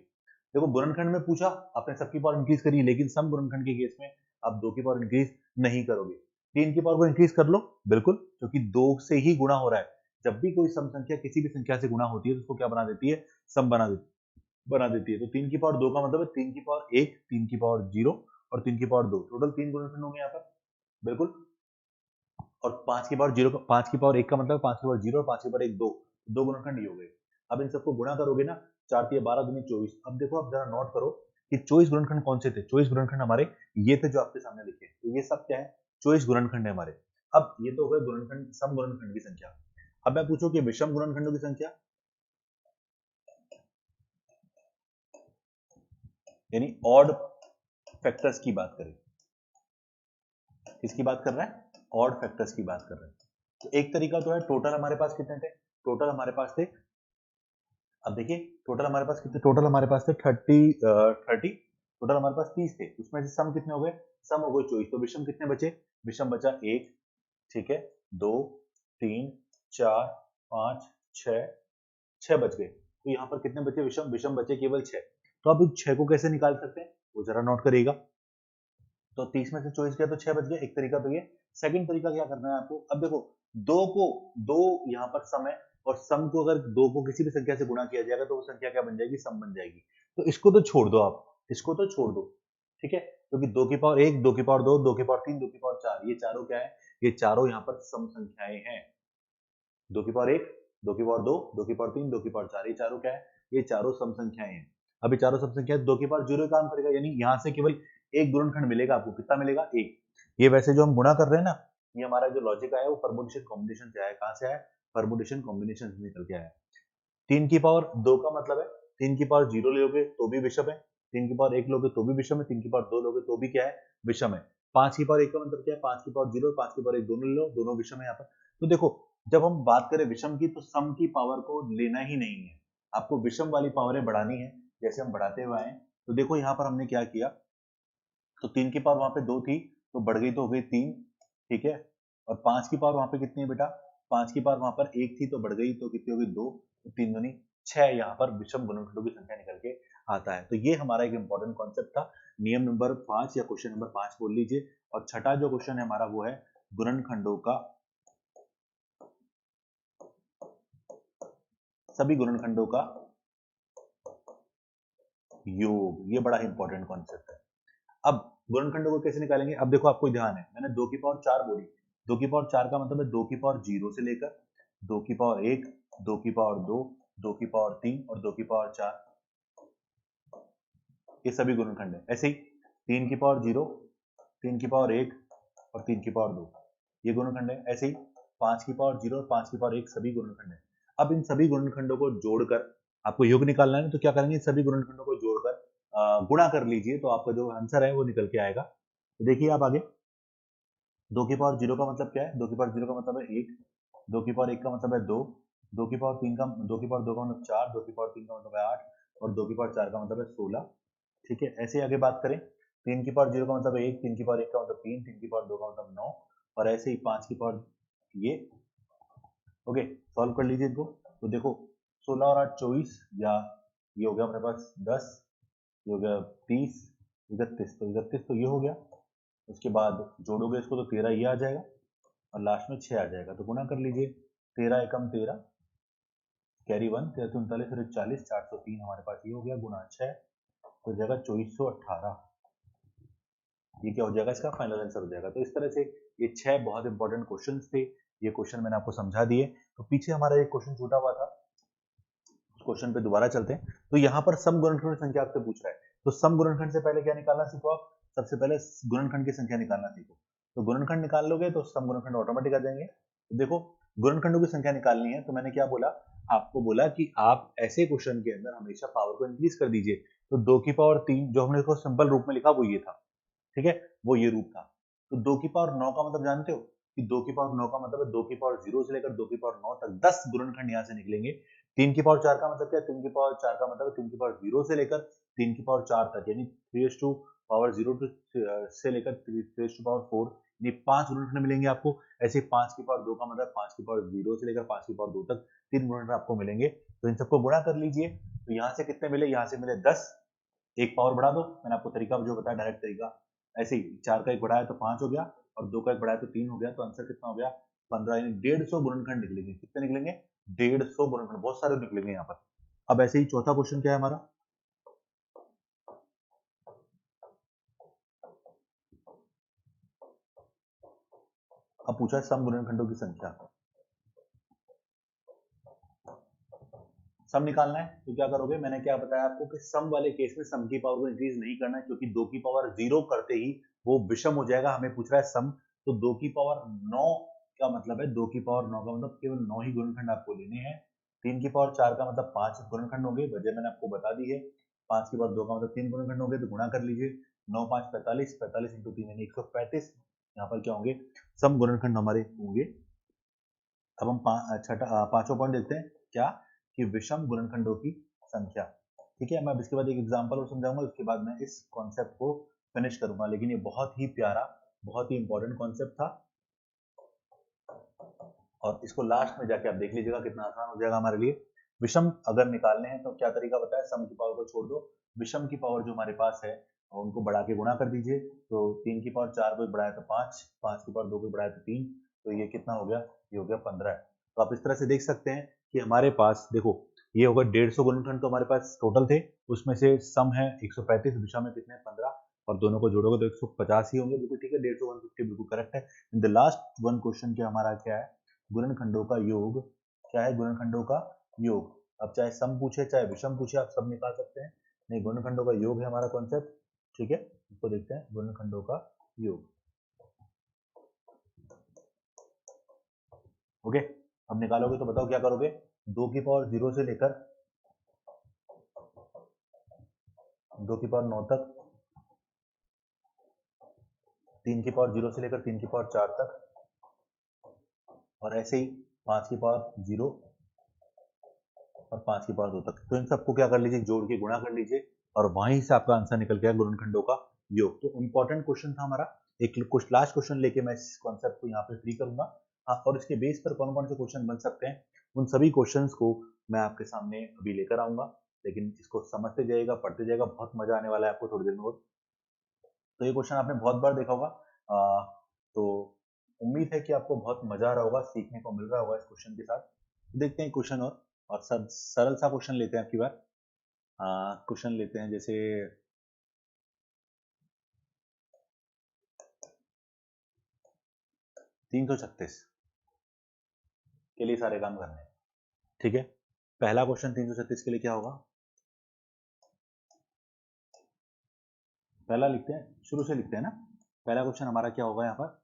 देखो गुणनखंड में पूछा, आपने सबकी पावर इंक्रीज करी, लेकिन सम गुणनखंड के केस में आप 2 की पावर इंक्रीज नहीं करोगे। 3 की पावर को इंक्रीज कर लो, बिल्कुल, क्योंकि 2 से ही गुणा हो रहा है। जब भी कोई सम संख्या किसी भी संख्या से गुणा होती है तो उसको क्या बना देती है, सम बना देती है। तो 3 की पावर 2 का मतलब है 3 की पावर 1, 3 की पावर 0 और 3 की पावर 2, टोटल 3 गुणनखंड होंगे यहाँ पर, बिल्कुल। और 5 की पावर 0, 5 की पावर 1 का मतलब 5 की पावर 0 और 5 की पावर 1 दो गुणनखंड ही हो गए। अब इन सबको गुणा करोगे ना, 4 3 12 दूनी 24। अब देखो, अब जरा नोट करो कि 24 गुणनखंड कौन से थे, 24 गुणनखंड हमारे ये थे जो आपके सामने लिखे। तो ये सब क्या है, 24 गुणनखंड है हमारे। अब ये तो हो गए गुणनखंड, सम गुणनखंड की संख्या। अब मैं पूछूं कि विषम गुणनखंडों की संख्या, यानी ऑड फैक्टर्स की बात करें। किसकी बात कर रहे हैं, ऑड फैक्टर्स की बात कर रहे हैं। तो एक तरीका तो है, टोटल हमारे पास कितने थे, टोटल हमारे पास थे, अब देखिए टोटल हमारे पास कितने, टोटल हमारे पास थे 30, टोटल हमारे पास 30 थे, उसमें से सम कितने हो गए, सम हो गए 24। तो विषम कितने बचे, विषम बचा 1, ठीक है, 2 3 4 5 6, 6 बच गए। तो यहाँ पर कितने बचे विषम, विषम बचे केवल 6। तो अब 6 को कैसे निकाल सकते हैं वो जरा नोट करिएगा। तो 30 में से 24 गया तो 6 बच गया, एक तरीका तो ये। सेकंड तरीका क्या करना है आपको, अब देखो दो यहाँ पर सम है, और सम को अगर 2 को किसी भी संख्या से गुणा किया जाएगा तो वो संख्या क्या बन जाएगी, सम बन जाएगी। तो इसको तो छोड़ दो आप, इसको तो छोड़ दो, ठीक है, क्योंकि 2 की पावर 1, 2 की पावर 2, 2 की पावर 3, 2 की पावर 4, ये चारों क्या है, ये चारों यहाँ पर सम संख्याएं हैं। 2 की पावर 1, 2 की पावर 2, 2 की पावर 3, 2 की पावर 4, ये चारों क्या है, ये चारों सम संख्याएं हैं। अब ये चारों सम संख्याएं 2 की पावर 0 काम करेगा, यानी यहाँ से केवल एक गुणनखंड मिलेगा आपको, कितना मिलेगा, 1। ये वैसे जो हम गुणा कर रहे हैं ना, ये हमारा जो लॉजिक आया वो परमुटेशन कॉम्बिनेशन से आया। कहां से आया, परमुटेशन कॉम्बिनेशन से निकल के आया। 3 की पावर 2 का मतलब है 3 की पावर 0 लोगे तो भी विषम है, 3 की पावर 1 लोगे तो भी विषम है, 3 की पावर 2 लोगे तो भी क्या है, विषम है। 5 की पावर 1 का मतलब क्या है, 5 की पावर 0 और 5 की पावर 1 दोनों ले लो, दोनों विषम है यहाँ पर। तो देखो जब हम बात करें विषम की तो सम की पावर को लेना ही नहीं है, आपको विषम वाली पावरें बढ़ानी है। जैसे हम बढ़ाते हुए आए तो देखो यहाँ पर हमने क्या किया, तो 3 की पावर वहां पे 2 थी तो बढ़ गई तो हो गई 3, ठीक है। और 5 की पावर वहां पे कितनी है बेटा, 5 की पावर वहां पर 1 थी तो बढ़ गई तो कितनी होगी 2, तो 3 दूनी 6, यहाँ पर विषम गुणनखंडों की संख्या निकल के आता है। तो ये हमारा एक इंपॉर्टेंट कॉन्सेप्ट था, नियम नंबर 5 या क्वेश्चन नंबर 5 बोल लीजिए। और छठा जो क्वेश्चन है हमारा वो है गुणनखंडों का, सभी गुणनखंडों का योग। ये बड़ा इंपॉर्टेंट कॉन्सेप्ट है। अब गुणनखंडों को कैसे निकालेंगे, अब देखो आपको ध्यान है मैंने 2 की पावर 4 बोली, 2 की पावर 4 का मतलब है 2 की पावर 0 से लेकर 2 की पावर 1, 2 की पावर 2, 2 की पावर 3 और 2 की पावर 4, ये सभी गुणनखंड है। ऐसे ही 3 की पावर 0, 3 की पावर 1 और 3 की पावर 2, ये गुणनखंड है। ऐसे ही 5 की पावर 0 और 5 की पावर 1 सभी गुणनखंड है। अब इन सभी गुणनखंडों को जोड़कर आपको योग निकालना है, तो क्या करेंगे, सभी गुणनखंडों को जोड़कर गुणा कर लीजिए तो आपका जो आंसर है वो निकल के आएगा। तो देखिए आप आगे, 2 की पावर 0 का मतलब क्या है, 2 की पावर 0 का मतलब है 1, 2 की पावर 1 का मतलब है 2, 2 की पावर 3 का, 2 की पावर 2 का मतलब 4, 2 की पावर 3 का मतलब है 8 और 2 की पावर 4 का मतलब है 16, ठीक है। ऐसे आगे बात करें, 3 की पावर 0 का मतलब 1, 3 की पावर 1 का मतलब 3, 3 की पावर 2 का मतलब 9 और ऐसे ही 5 की पावर ये। ओके, सॉल्व कर लीजिए इनको। तो देखो 16 और 8 24, या ये हो गया अपने पास 10, ये हो गया 30, 31, तो 31 तो ये हो गया। उसके बाद जोड़ोगे इसको तो 13 ये आ जाएगा और लास्ट में 6 आ जाएगा, तो गुणा कर लीजिए। 13 एकम 13, कैरी 1, 13 39 और 40, 403 हमारे पास ये हो गया, गुणा 6 तो जाएगा 2418। ये क्या हो जाएगा, इसका फाइनल आंसर हो जाएगा। तो इस तरह से ये 6 बहुत इंपॉर्टेंट क्वेश्चंस थे, ये क्वेश्चन मैंने आपको समझा दिए। तो पीछे हमारा एक क्वेश्चन छूटा हुआ था, उस क्वेश्चन पे दोबारा चलते हैं। तो यहाँ पर सम गुणनखंड की संख्या आपसे पूछ रहा है, तो सम गुणनखंड से पहले क्या निकालना सीखो आप, सबसे पहले गुणनखंड की संख्या निकालना सीखो। तो गुणनखंड निकाल लोगे तो सम गुणनखंड ऑटोमेटिक आ जाएंगे। तो देखो गुणनखंडों की संख्या निकालनी है, तो मैंने क्या बोला, आपको बोला कि आप ऐसे क्वेश्चन के अंदर हमेशा पावर को इंक्रीज कर दीजिए। तो 2 की पावर 3 जो हमने इसको सिंपल रूप में लिखा वो ये था, ठीक है, वो ये रूप था। तो 2 की पावर 9 का मतलब जानते हो कि 2 की पावर 9 का मतलब है 2 की पावर 0 से लेकर 2 की पावर 9 तक 10 गुणनखंड यहाँ से निकलेंगे। 3 की पावर 4 का मतलब क्या है, 3 की पावर 4 का मतलब है 3 की पावर 0 से लेकर 3 की पावर 4 तक, यानी 3 टू पावर 0 टू से लेकर 3 टू पावर 4, यानी 5 गुणनखंड मिलेंगे आपको। ऐसे 5 की पावर 2 का मतलब 5 की पावर 0 से लेकर 5 की पावर 2 तक 3 गुणनखंड आपको मिलेंगे। तो इन सबको गुणा कर लीजिए। तो यहाँ से कितने मिले, यहाँ से मिले 10, एक पावर बढ़ा दो, मैंने आपको तरीका जो बताया डायरेक्ट तरीका। ऐसे ही 4 का एक बढ़ाया तो 5 हो गया और 2 का एक बढ़ाया तो 3 हो गया, तो आंसर कितना हो गया 15, यानी 150 गुणनखंड निकलेंगे। कितने निकलेंगे, 150 गुणनखंड, बहुत सारे निकलेंगे यहाँ पर। अब ऐसे ही चौथा क्वेश्चन क्या है हमारा, अब पूछा है सम गुणनखंडों की संख्या, सम निकालना है। तो क्या करोगे, मैंने क्या बताया आपको कि सम वाले केस में सम की पावर को इंक्रीज नहीं करना है, क्योंकि 2 की पावर 0 करते ही वो विषम हो जाएगा। हमें पूछ रहा है सम, तो 2 की पावर 9 का मतलब है 2 की पावर 9 का मतलब केवल 9 ही गुणनखंड आपको लेने हैं। 3 की पावर 4 का मतलब 5 गुणनखंड होंगे, वजह मैंने आपको बता दी है। 5 की पावर 2 का मतलब 3 गुणनखंड होंगे, तो गुणा कर लीजिए। 9 5 45, 45 इंटू 3 यानी 135, यहाँ पर क्या होंगे, सम गुणनखंड हमारे होंगे। अब हम पांचों पॉइंट देखते हैं, क्या कि विषम गुणनखंडों की संख्या, ठीक है। मैं अब इसके बाद एक एग्जांपल और समझाऊंगा, उसके बाद मैं इस कॉन्सेप्ट को फिनिश करूंगा। लेकिन ये बहुत ही प्यारा, बहुत ही इंपॉर्टेंट कॉन्सेप्ट था और इसको लास्ट में जाके आप देख लीजिएगा कितना आसान हो जाएगा हमारे लिए। विषम अगर निकालने हैं तो क्या तरीका बताया, सम की पावर को छोड़ दो, विषम की पावर जो हमारे पास है उनको बढ़ा के गुणा कर दीजिए। तो 3 की पावर 4 को बढ़ाया तो 5, 5 की पावर 2 को बढ़ाया तो 3, तो ये कितना हो गया, ये हो गया 15। तो आप इस तरह से देख सकते हैं कि हमारे पास देखो ये होगा 150 गुणनखंड तो हमारे पास टोटल थे, उसमें से सम है 135, विषम में कितने 15, और दोनों को जोड़ोगे तो 150 ही होंगे, बिल्कुल ठीक है, 150 150 बिल्कुल करेक्ट है। In the last one question क्या हमारा क्या है, गुणनखंडों का योग, क्या है, गुणनखंडों का योग। अब चाहे सम पूछे चाहे विषम पूछे, आप सब निकाल सकते हैं। नहीं, गुणनखंडों का योग है हमारा कॉन्सेप्ट, ठीक है। इसको देखते हैं, गुणनखंडों का योग। ओके, अब निकालोगे तो बताओ क्या करोगे, 2 की पावर 0 से लेकर 2 की पावर 9 तक, 3 की पावर 0 से लेकर 3 की पावर 4 तक, और ऐसे ही 5 की पावर 0 और 5 की पावर 2 तक। तो इन सबको क्या कर लीजिए, जोड़ के गुणा कर लीजिए और वहीं से आपका आंसर निकल गया गुणनखंडों का योग। तो इंपॉर्टेंट क्वेश्चन था हमारा। एक कुछ लास्ट क्वेश्चन लेके मैं इस कॉन्सेप्ट को यहाँ पे फ्री करूंगा। हाँ, और इसके बेस पर कौन कौन से क्वेश्चन बन सकते हैं उन सभी क्वेश्चंस को मैं आपके सामने अभी लेकर आऊंगा। लेकिन इसको समझते जाइएगा, पढ़ते जाइएगा, बहुत मजा आने वाला है आपको थोड़ी देर में। तो ये क्वेश्चन आपने बहुत बार देखा होगा, तो उम्मीद है कि आपको बहुत मजा आ रहा होगा, सीखने को मिल रहा होगा इस क्वेश्चन के साथ। देखते हैं क्वेश्चन और सरल सा क्वेश्चन लेते हैं आपकी बार। क्वेश्चन लेते हैं जैसे 336 के लिए सारे काम करने हैं। ठीक है, पहला क्वेश्चन 336 के लिए क्या होगा, पहला लिखते हैं, शुरू से लिखते हैं ना। पहला क्वेश्चन हमारा क्या होगा यहाँ पर,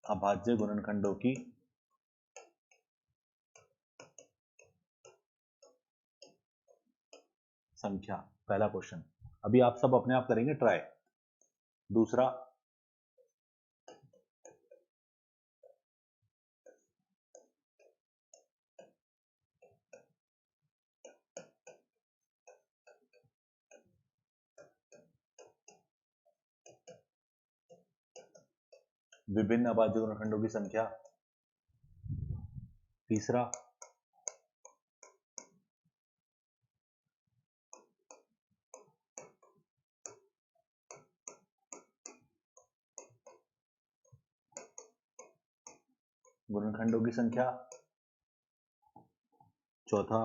अभाज्य गुणनखंडों की संख्या। पहला क्वेश्चन अभी आप सब अपने आप करेंगे ट्राई। दूसरा, विभिन्न अभाज्य गुणनखंडों की संख्या। तीसरा, गुणनखंडों की संख्या। चौथा,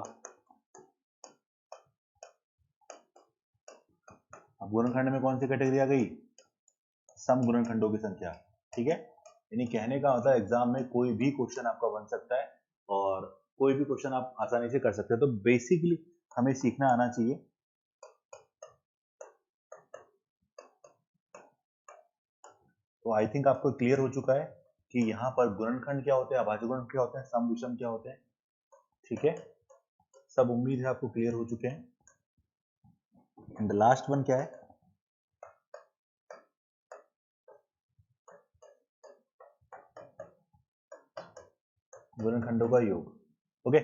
अब गुणनखंड में कौन सी कैटेगरी आ गई, सम गुणनखंडों की संख्या। ठीक है, यानी कहने का मतलब एग्जाम में कोई भी क्वेश्चन आपका बन सकता है और कोई भी क्वेश्चन आप आसानी से कर सकते हैं। तो बेसिकली हमें सीखना आना चाहिए। तो आई थिंक आपको क्लियर हो चुका है कि यहाँ पर गुणनखंड क्या होते हैं, अभाज्य गुणनखंड क्या होते हैं, सम विषम क्या होते हैं। ठीक है, सब उम्मीद है आपको क्लियर हो चुके हैं। एंड द लास्ट वन क्या है, गुणनखंडों का योग। ओके,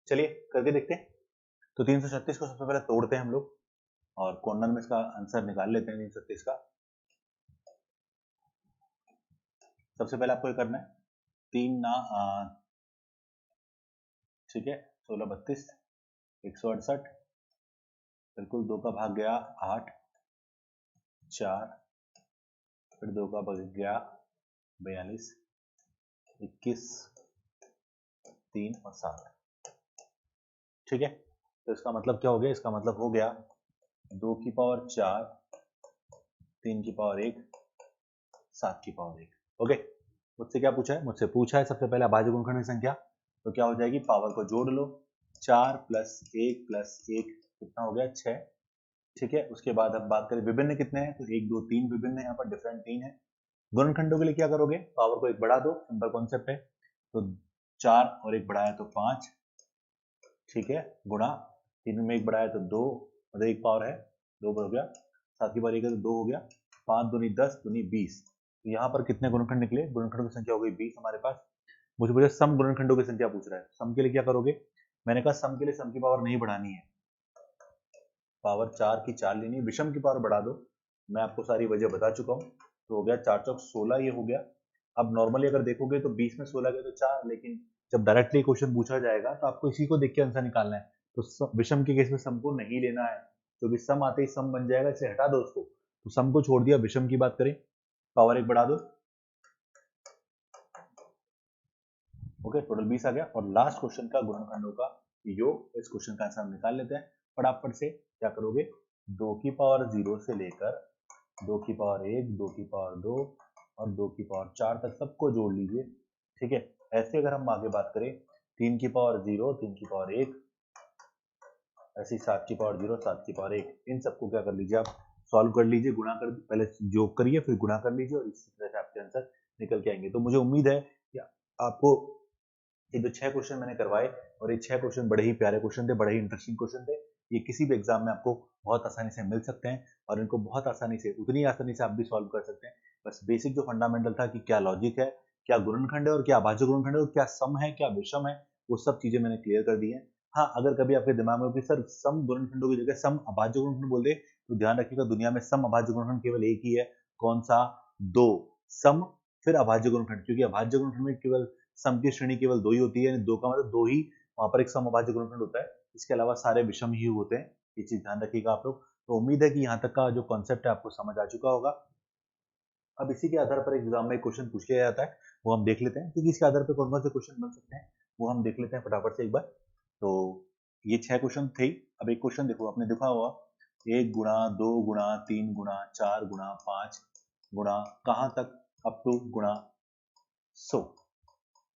चलिए करके देखते हैं। तो 336 को सबसे पहले तोड़ते हैं हम लोग और कॉर्नर में इसका आंसर निकाल लेते हैं 336 का। सबसे पहले आपको ये करना है, 3 ना ठीक है, 16 32 168, बिल्कुल 2 का भाग गया 8, 4, फिर 2 का भाग गया 42, 21, 3 और 7। ठीक है, तो इसका मतलब क्या हो गया, इसका मतलब हो गया 2 की पावर 4, 3 की पावर 1, 7 की पावर 1। ओके, मुझसे क्या पूछा है, मुझसे पूछा है सबसे पहले अभाज्य गुणनखंड की संख्या। तो क्या हो जाएगी, पावर को जोड़ लो, 4 प्लस 1 प्लस 1 कितना हो गया 6। ठीक है, उसके बाद अब बात करें विभिन्न कितने हैं, तो 1 2 3 विभिन्न है, यहाँ पर डिफरेंट 3 है। गुणनखंडों के लिए क्या करोगे, पावर को 1 बढ़ा दो, सिंपल कॉन्सेप्ट है। तो 4 और 1 बढ़ाया तो 5, ठीक है, गुणा 3 में 1 बढ़ाया तो 2, मतलब 1 पावर है 2 हो गया, 7 की पावर 1 है तो 2 हो गया, 5 दूनी 10 दूनी 20। तो यहाँ पर कितने गुणनखंड निकले, गुणनखंडों की संख्या हो गई 20 हमारे पास। मुझे सम गुणनखंडों की संख्या पूछ रहा है, सम के लिए क्या करोगे, मैंने कहा सम के लिए सम की पावर नहीं बढ़ानी है, पावर 4 की 4 लेनी है, विषम की पावर बढ़ा दो, मैं आपको सारी वजह बता चुका हूँ। तो हो गया 4 चौक 16, ये हो गया। अब नॉर्मली अगर देखोगे तो 20 में 16 गए तो 4, लेकिन जब डायरेक्टली क्वेश्चन पूछा जाएगा तो आपको इसी को देख के आंसर निकालना है। तो विषम के केस में सम को नहीं लेना है, क्योंकि सम आते ही सम बन जाएगा, इसे हटा दो उसको। तो सम को छोड़ दिया, विषम की बात करें, पावर 1 बढ़ा दो। ओके, टोटल 20 आ गया। और लास्ट क्वेश्चन का गुणनखंडों का योग, इस क्वेश्चन का आंसर हम निकाल लेते हैं फटाफट से। क्या करोगे, 2 की पावर 0 से लेकर 2 की पावर 1, 2 की पावर 2 और 2 की पावर 4 तक सबको जोड़ लीजिए। ठीक है, ऐसे अगर हम आगे बात करें, 3 की पावर 0, 3 की पावर 1, ऐसी 7 की पावर 0, 7 की पावर 1, इन सबको क्या कर लीजिए, आप सॉल्व कर लीजिए, गुणा कर, पहले योग करिए फिर गुणा कर लीजिए और इसी तरह से आपके आंसर निकल के आएंगे। तो मुझे उम्मीद है कि आपको ये जो 6 क्वेश्चन मैंने करवाए और ये 6 क्वेश्चन बड़े ही प्यारे क्वेश्चन थे, बड़े ही इंटरेस्टिंग क्वेश्चन थे। ये किसी भी एग्जाम में आपको बहुत आसानी से मिल सकते हैं और इनको बहुत आसानी से, उतनी आसानी से आप भी सॉल्व कर सकते हैं। बस बेसिक जो फंडामेंटल था कि क्या लॉजिक है, क्या गुणनखंड है और क्या अभाज्य गुणनखंड है और क्या सम है, क्या विषम है, वो सब चीजें मैंने क्लियर कर दी है। हाँ, अगर कभी आपके दिमाग में हो कि सर सम गुणनखंडों की जगह सम अभाज्य गुणनखंड बोल दे, तो ध्यान रखिएगा दुनिया में सम अभाज्य गुणनखंड केवल एक ही है। कौन सा? दो। सम फिर अभाज्य गुणनखंड, क्योंकि अभाज्य गुणनखंड में केवल सम की श्रेणी केवल दो ही होती है, यानी दो का मतलब दो ही वहां पर एक सम अभाज्य गुणनखंड होता है। इसके अलावा सारे विषम ही होते हैं। ये चीज ध्यान रखिएगा आप लोग। तो उम्मीद है कि यहाँ तक का जो कॉन्सेप्ट है आपको समझ आ चुका होगा। अब इसी के आधार पर एग्जाम में क्वेश्चन पूछ लिया जाता है, वो हम देख लेते हैं, क्योंकि इसके आधार पर कौन कौन से क्वेश्चन बन सकते हैं वो हम देख लेते हैं फटाफट से एक बार। तो ये 6 क्वेश्चन थे। अब एक क्वेश्चन देखो, आपने देखा होगा 1 गुणा 2 गुणा 3 गुणा 4 गुणा 5 गुणा कहाँ तक, अप टू गुणा 100,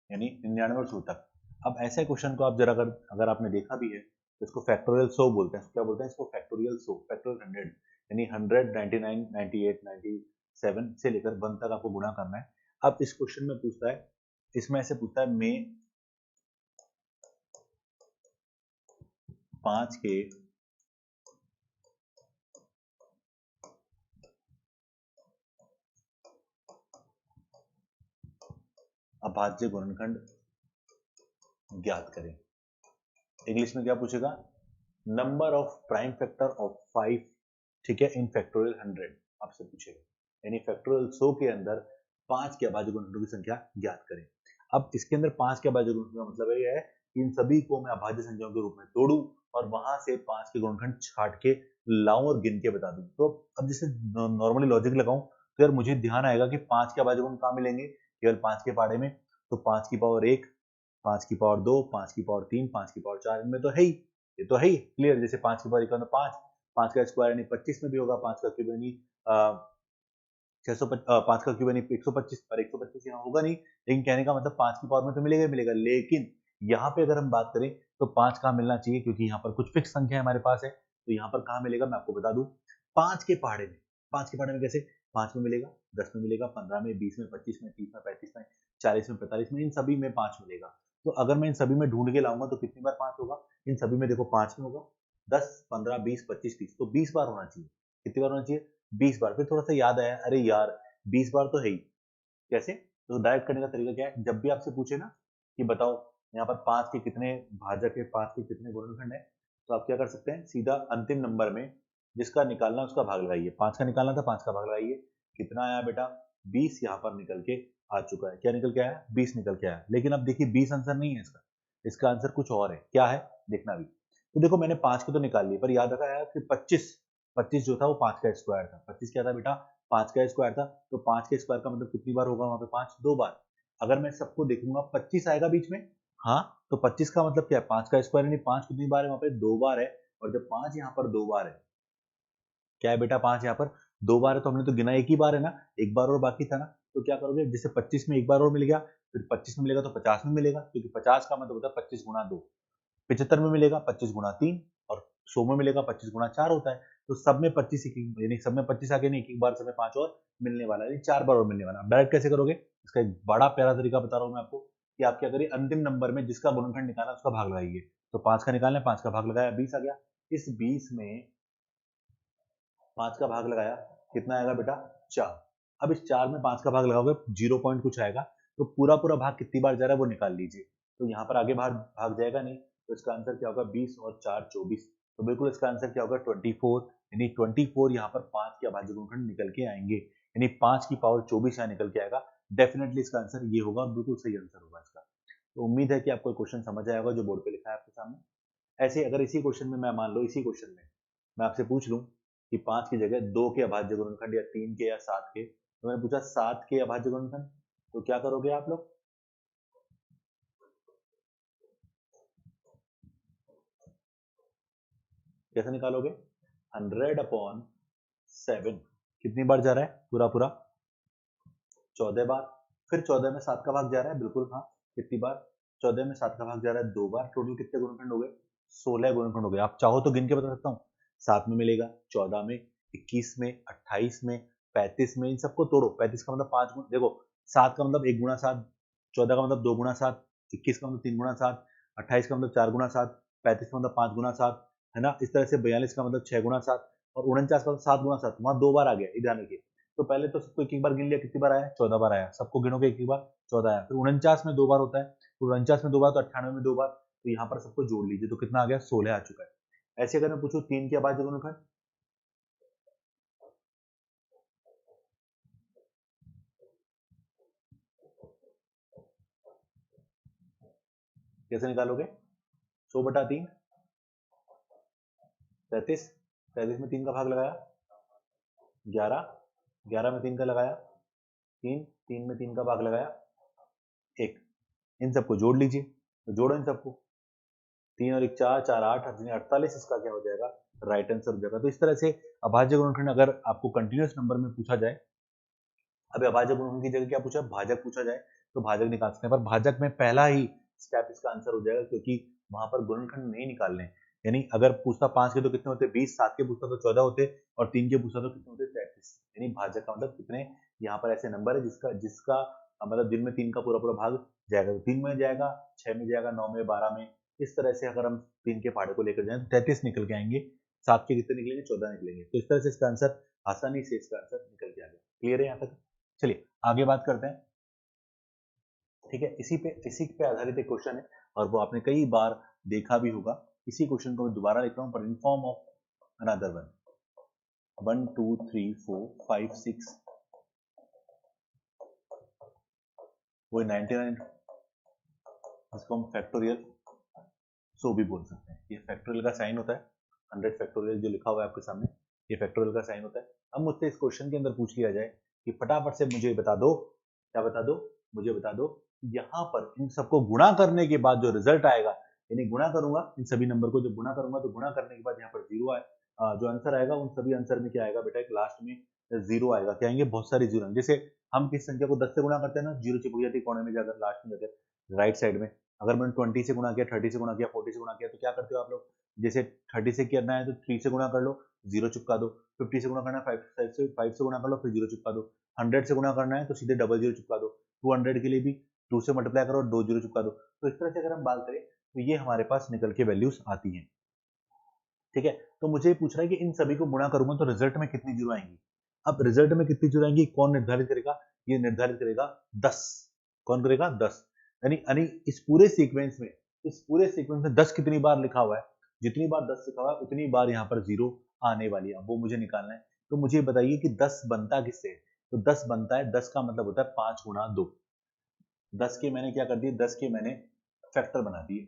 यानी 99 और 100 तक। अब ऐसे क्वेश्चन को आप जरा अगर आपने देखा भी है तो इसको फैक्टोरियल 100 बोलते हैं। क्या बोलते हैं इसको? फैक्टोरियल 100, फैक्टोरियल 100, यानी 100, 99, 98, 97 से लेकर 1 तक आपको गुणा करना है। अब इस क्वेश्चन में पूछता है, इसमें ऐसे पूछता है में 5 के अभाज्य गुणनखंड ज्ञात करें। इंग्लिश में क्या पूछेगा? Number of prime factor of 5, ठीक है, इन फैक्टोरियल 100 आपसे पूछेगा, यानी फैक्टोरियल 100 के अंदर 5 के अभाज्य गुणनखंडों की संख्या ज्ञात करें। अब इसके अंदर 5 के अभाज्य गुणनखंड का मतलब ये है कि इन सभी को मैं अभाज्य संख्याओं के रूप में तोड़ूं और वहां से 5 के गुणनखंड छाट के लाऊं और गिन के बता दूं। तो अब जैसे नॉर्मली लॉजिक लगाऊं तो यार मुझे ध्यान आएगा कि 5 के अभाज्य गुण कहाँ मिलेंगे? केवल 5 के पहाड़े में। तो 5 की पावर 1, 5 की पावर 2, 5 की पावर 3, 5 की पावर 4, इनमें तो है ही, ये तो है ही क्लियर। जैसे 5 की पावर 1 5, 5 का स्क्वायर यानी 25 में भी होगा, 5 का क्यूब यानी 5 का क्यूब यानी 125, पर 125 यहाँ होगा नहीं, लेकिन कहने का मतलब 5 की पावर में तो मिलेगा ही मिलेगा। लेकिन यहाँ पे अगर हम बात करें तो 5 कहाँ मिलना चाहिए, क्योंकि यहाँ पर कुछ फिक्स संख्या हमारे पास है, तो यहाँ पर कहाँ मिलेगा मैं आपको बता दूं, 5 के पहाड़े में। 5 के पहाड़े में कैसे? 5 में मिलेगा, 10 में मिलेगा, 15 में, 20 में, 25 में, 30 में, 35 में, 40 में, 45 में, इन सभी में 5 मिलेगा। तो अगर मैं इन सभी में ढूंढ के लाऊंगा तो कितनी बार 5 होगा? इन सभी में देखो 5 में होगा, 10, 15, 20, 25, 30, तो 20 बार होना चाहिए। कितनी बार होना चाहिए? 20 बार। फिर थोड़ा सा याद आया, अरे यार 20 बार तो है ही। कैसे? तो डायरेक्ट करने का तरीका क्या है? जब भी आपसे पूछे ना कि बताओ यहाँ पर 5 के कितने भाजक है, 5 के कितने गुणनखंड है, तो आप क्या कर सकते हैं? सीधा अंतिम नंबर में जिसका निकालना उसका भाग लगाइए। 5 का निकालना था, 5 का भाग लगाइए। कितना आया बेटा? 20 यहाँ पर निकल के आ चुका है। क्या निकल के आया? 20 निकल के आया। लेकिन अब देखिए 20 आंसर नहीं है इसका, इसका आंसर कुछ और है। क्या है देखना भी। तो देखो मैंने 5 के तो निकाल लिए, पर याद रखा यार कि 25 जो था वो 5 का स्क्वायर था। 25 क्या था बेटा? 5 का स्क्वायर था। तो 5 के स्क्वायर का मतलब कितनी बार होगा वहां पे? 5 दो बार। अगर मैं सबको देखूंगा 25 आएगा बीच में, हाँ, तो 25 का मतलब क्या है? 5 का स्क्वायर यानी 5 कितनी बार है वहां पे? दो बार है। और जब 5 यहाँ पर दो बार है, क्या है बेटा? 5 यहाँ पर दो बार है, तो हमने तो गिना एक ही बार है ना, एक बार और बाकी था ना। तो क्या करोगे? जैसे 25 में एक बार और मिल गया, फिर 25 में मिलेगा तो 50 में मिलेगा, क्योंकि 50 का मतलब होता है 25 गुणा 2। 75 में मिलेगा 25 गुणा 3, और 100 में मिलेगा 25 गुणा 4 होता है। तो सब में 25 यानी सब में 25 आगे नहीं, एक एक बार सब में 5 और मिलने वाला है, 4 बार और मिलने वाला है। डायरेक्ट कैसे करोगे? इसका एक बड़ा प्यारा तरीका बता रहा हूं मैं आपको, कि आप क्या करिए, अंतिम नंबर में जिसका गुणनखंड निकालना उसका भाग लगाइए। तो 5 का निकालना है, 5 का भाग लगाया, 20 आ गया। इस 20 में 5 का भाग लगाया, कितना आएगा बेटा? 4। अब इस 4 में 5 का भाग लगाओगे, 0 पॉइंट कुछ आएगा, तो पूरा पूरा भाग कितनी बार जा रहा है वो निकाल लीजिए। तो यहाँ पर आगे भाग जाएगा नहीं, तो इसका आंसर क्या होगा? 20 और 4 24। तो बिल्कुल इसका आंसर क्या होगा? 24, यानी 24 यहाँ पर 5 के अभाज्य गुणनखंड निकल के आएंगे, यानी 5 की पावर 24 यहाँ निकल के आएगा। डेफिनेटली इसका आंसर ये होगा, बिल्कुल सही आंसर होगा इसका। तो उम्मीद है कि आपको क्वेश्चन समझ आया होगा जो बोर्ड पे लिखा है आपके सामने। ऐसे अगर इसी क्वेश्चन में मैं मान लो, इसी क्वेश्चन में मैं आपसे पूछ लूं कि 5 की जगह 2 के अभाज्य गुणनखंड, या 3 के, या 7 के, तो मैंने पूछा 7 के अभाज्य गुणनखंड, तो क्या करोगे आप लोग? कैसे निकालोगे? 100/7 कितनी बार जा रहा है? पूरा पूरा 14 बार। फिर 14 में 7 का भाग जा रहा है, बिल्कुल हाँ। कितनी बार? 14 में 7 का भाग जा रहा है दो बार। टोटल कितने गुणनखंड हो गए? 16 गुणनखंड हो गए। आप चाहो तो गिन के बता सकता हूँ। 7 में मिलेगा, 14 में, 21 में, 28 में, 35 में, इन सबको तोड़ो। 35 का मतलब 5 गुना, देखो 7 का मतलब 1 गुणा 7, 14 का मतलब 2 गुणा 7, 21 का मतलब 3 गुणा 7, 28 का मतलब 4 गुना 7, 35 का मतलब 5 गुना 7, है ना। इस तरह से 42 का मतलब 6 गुना 7 और 49 का मतलब 7 गुना 7, वहां 2 बार आ गया, ये ध्यान रखिए। तो पहले तो सबको एक एक बार गिन लिया, कितनी बार आया, 14 बार आया, सबको गिनोगे एक एक बार, 14 आया। फिर 49 में 2 बार होता है, तो 49 में 2 बार, तो 98 में 2 बार, तो यहाँ पर सबको जोड़ लीजिए, तो कितना आ गया, 16 आ चुका है। ऐसे अगर मैं पूछूं 3 के अभाज्य गुणनखंड, कैसे निकालोगे, 100/3, 33, 33 में 3 का भाग लगाया, 11, 11 में 3 का लगाया, 3, 3 में 3 का भाग लगाया, 1। इन सबको जोड़ लीजिए, तो जोड़ो इन सबको, 3 और 1 4, 4 8, 48, इसका क्या हो जाएगा, राइट आंसर हो जाएगा। तो इस तरह से अभाज्य गुणनखंड अगर आपको कंटिन्यूअस नंबर में पूछा जाए, अभी अभाज्य गुणनखंड की जगह क्या पूछा, भाजक पूछा जाए, तो भाजक निकाल सकते हैं, पर भाजक में पहला ही स्टेप इसका आंसर हो जाएगा, क्योंकि वहां पर गुणनखंड नहीं निकालने। यानी अगर पूछता 5 के तो कितने होते, 20, 7 के पूछता तो 14 होते, और 3 के पूछता तो कितने होते, 33। यानी भाजक का मतलब कितने, यहाँ पर ऐसे नंबर है जिसका जिसका मतलब जिनमें 3 का पूरा पूरा भाग जाएगा, तो 3 में जाएगा, 6 में जाएगा, 9 में, 12 में। इस तरह से अगर हम 3 के पहाड़े को लेकर जाए तो 33 निकल के आएंगे, 7 के कितने निकलेंगे, 14 निकलेंगे। तो इस तरह से इसका आंसर, आसानी से इसका आंसर निकल के आ गया। क्लियर है यहाँ तक। चलिए आगे बात करते हैं। ठीक है, इसी पे आधारित एक क्वेश्चन है, और वो आपने कई बार देखा भी होगा। इसी क्वेश्चन को मैं दोबारा लिख रहा हूं, पर in form of another one. 1 2 3 4 5 6, वो 99, इसको हम फैक्टोरियल सो भी बोल सकते हैं। ये फैक्टोरियल का साइन होता है, 100 फैक्टोरियल जो लिखा हुआ है आपके सामने, ये फैक्टोरियल का साइन होता है। अब मुझसे इस क्वेश्चन के अंदर पूछ लिया जाए कि फटाफट से मुझे बता दो, क्या बता दो, मुझे बता दो, यहाँ पर इन सबको गुणा करने के बाद जो रिजल्ट आएगा, यानी गुणा करूंगा इन सभी नंबर को, जब गुणा करूंगा तो गुणा करने के बाद यहाँ पर जीरो आए, जो आंसर आएगा उन सभी आंसर में क्या आएगा बेटा, एक लास्ट में जीरो आएगा। क्या आएंगे, बहुत सारी जीरो। जैसे हम किस संख्या को 10 से गुणा करते हैं ना, जीरो चिपक जाती है कोने में जाकर, लास्ट में जाकर राइट साइड में। अगर मैंने 20 से गुणा किया, 30 से गुणा किया, 40 से गुणा किया, तो क्या करते हो आप लोग, जैसे 30 से करना है तो 3 से गुणा कर लो, जीरो चिपका दो। 50 से गुणा करना है, 5 से गुणा कर लो, फिर जीरो चिपका दो। 100 से गुणा करना है तो सीधे डबल जीरो चिपका दो। 200 के लिए भी 2 से मल्टीप्लाई करो, 2 जीरो चिपका दो। तो इस तरह से अगर हम बात करें तो ये हमारे पास निकल के वैल्यूज आती हैं। ठीक है, तो मुझे पूछ रहा है कि इन सभी को गुणा करूंगा तो रिजल्ट में कितनी जीरो आएंगी। अब रिजल्ट में कितनी जीरो आएंगी कौन निर्धारित करेगा, ये निर्धारित करेगा 10। कौन करेगा, 10। यानी यानी इस पूरे सीक्वेंस में 10 कितनी बार लिखा हुआ है, जितनी बार 10 लिखा हुआ है उतनी बार यहाँ पर जीरो आने वाली है, वो मुझे निकालना है। तो मुझे बताइए कि 10 बनता किससे, तो 10 बनता है, 10 का मतलब होता है 5 गुणा 2। 10 के मैंने क्या कर दिए, 10 के मैंने फैक्टर बना दिए,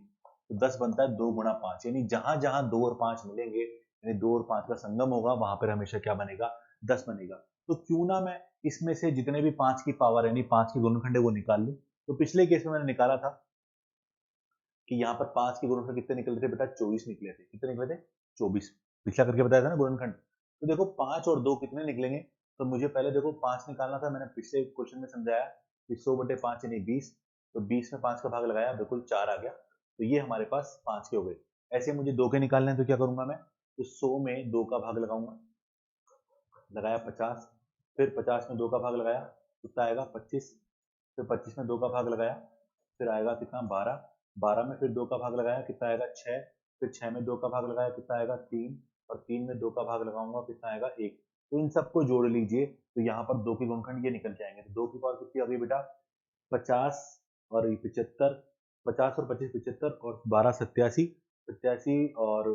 तो 10 बनता है 2 गुणा 5। यानी जहां जहां 2 और 5 मिलेंगे, यानी 2 और 5 का संगम होगा, वहां पर हमेशा क्या बनेगा, 10 बनेगा। तो क्यों ना मैं इसमें से जितने भी 5 की पावर यानी 5 के गुणनखंड है वो निकाल लूं। तो पिछले केस में मैंने निकाला था कि यहाँ पर 5 के गुणनखंड कितने निकले थे बेटा, 24 निकले थे। कितने निकले थे, 24। पिछला करके बताया था ना गुणनखंड। तो देखो 5 और 2 कितने निकलेंगे, तो मुझे पहले देखो 5 निकालना था, मैंने पिछले क्वेश्चन में समझाया कि 100/5 यानी 20, तो 20 में 5 का भाग लगाया, बिल्कुल 4 आ गया। तो ये हमारे पास 5 के हो गए। ऐसे मुझे 2 के निकालने हैं, तो क्या करूंगा मैं, तो 100 में 2 का भाग लगाऊंगा, लगाया 50, फिर 50 में 2 का भाग लगाया, कितना आएगा 25, फिर 25 में 2 का भाग लगाया, फिर आएगा कितना 12, 12 में फिर 2 का भाग लगाया, कितना आएगा 6, फिर 6 में 2 का भाग लगाया, कितना आएगा 3, और 3 में 2 का भाग लगाऊंगा, कितना आएगा 1। तो इन सबको जोड़ लीजिए, तो यहाँ पर 2 के गुणनखंड ये निकल के आएंगे। तो 2 की पावर कितनी आ गई बेटा, 50 और 75, 50 और 25 75, और 12 87, 87 और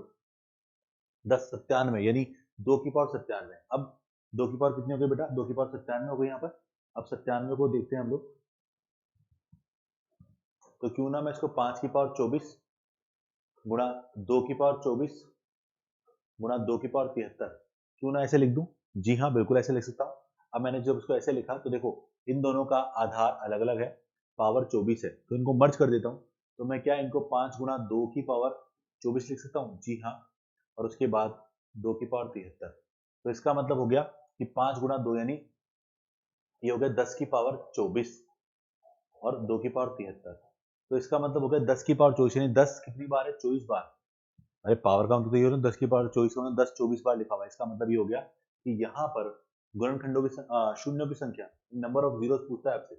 10 97, यानी 2 की पावर 97। अब 2 की पावर कितनी हो गई बेटा, 2 की पावर 97 हो गई यहाँ पर। अब 97 को देखते हैं हम लोग, तो क्यों ना मैं इसको 5 की पावर 24 गुणा 2 की पावर 24 गुणा 2 की पावर 73, क्यों ना ऐसे लिख दूं। जी हाँ, बिल्कुल ऐसे लिख सकता हूँ। अब मैंने जब इसको ऐसे लिखा तो देखो इन दोनों का आधार अलग अलग है, पावर 24 है, तो इनको मर्ज कर देता हूँ। तो मैं क्या इनको 5 गुणा 2 की पावर 24 लिख सकता हूँ, जी हाँ। और उसके बाद 2 की पावर 73, तो इसका मतलब हो गया कि 5 गुणा 2 यानी ये हो गया 10 की पावर 24 और 2 की पावर 73। तो इसका मतलब हो गया 10 की पावर 24, यानी 10 कितनी बार है, 24 बार। अरे पावर काउंट तो ये हो रहा है, 10 की पावर 24 होना, 10 24 बार लिखा हुआ है। इसका मतलब ये हो गया कि यहाँ पर गुणनखंडों की शून्यों की संख्या, नंबर ऑफ जीरोस पूछता है आपसे,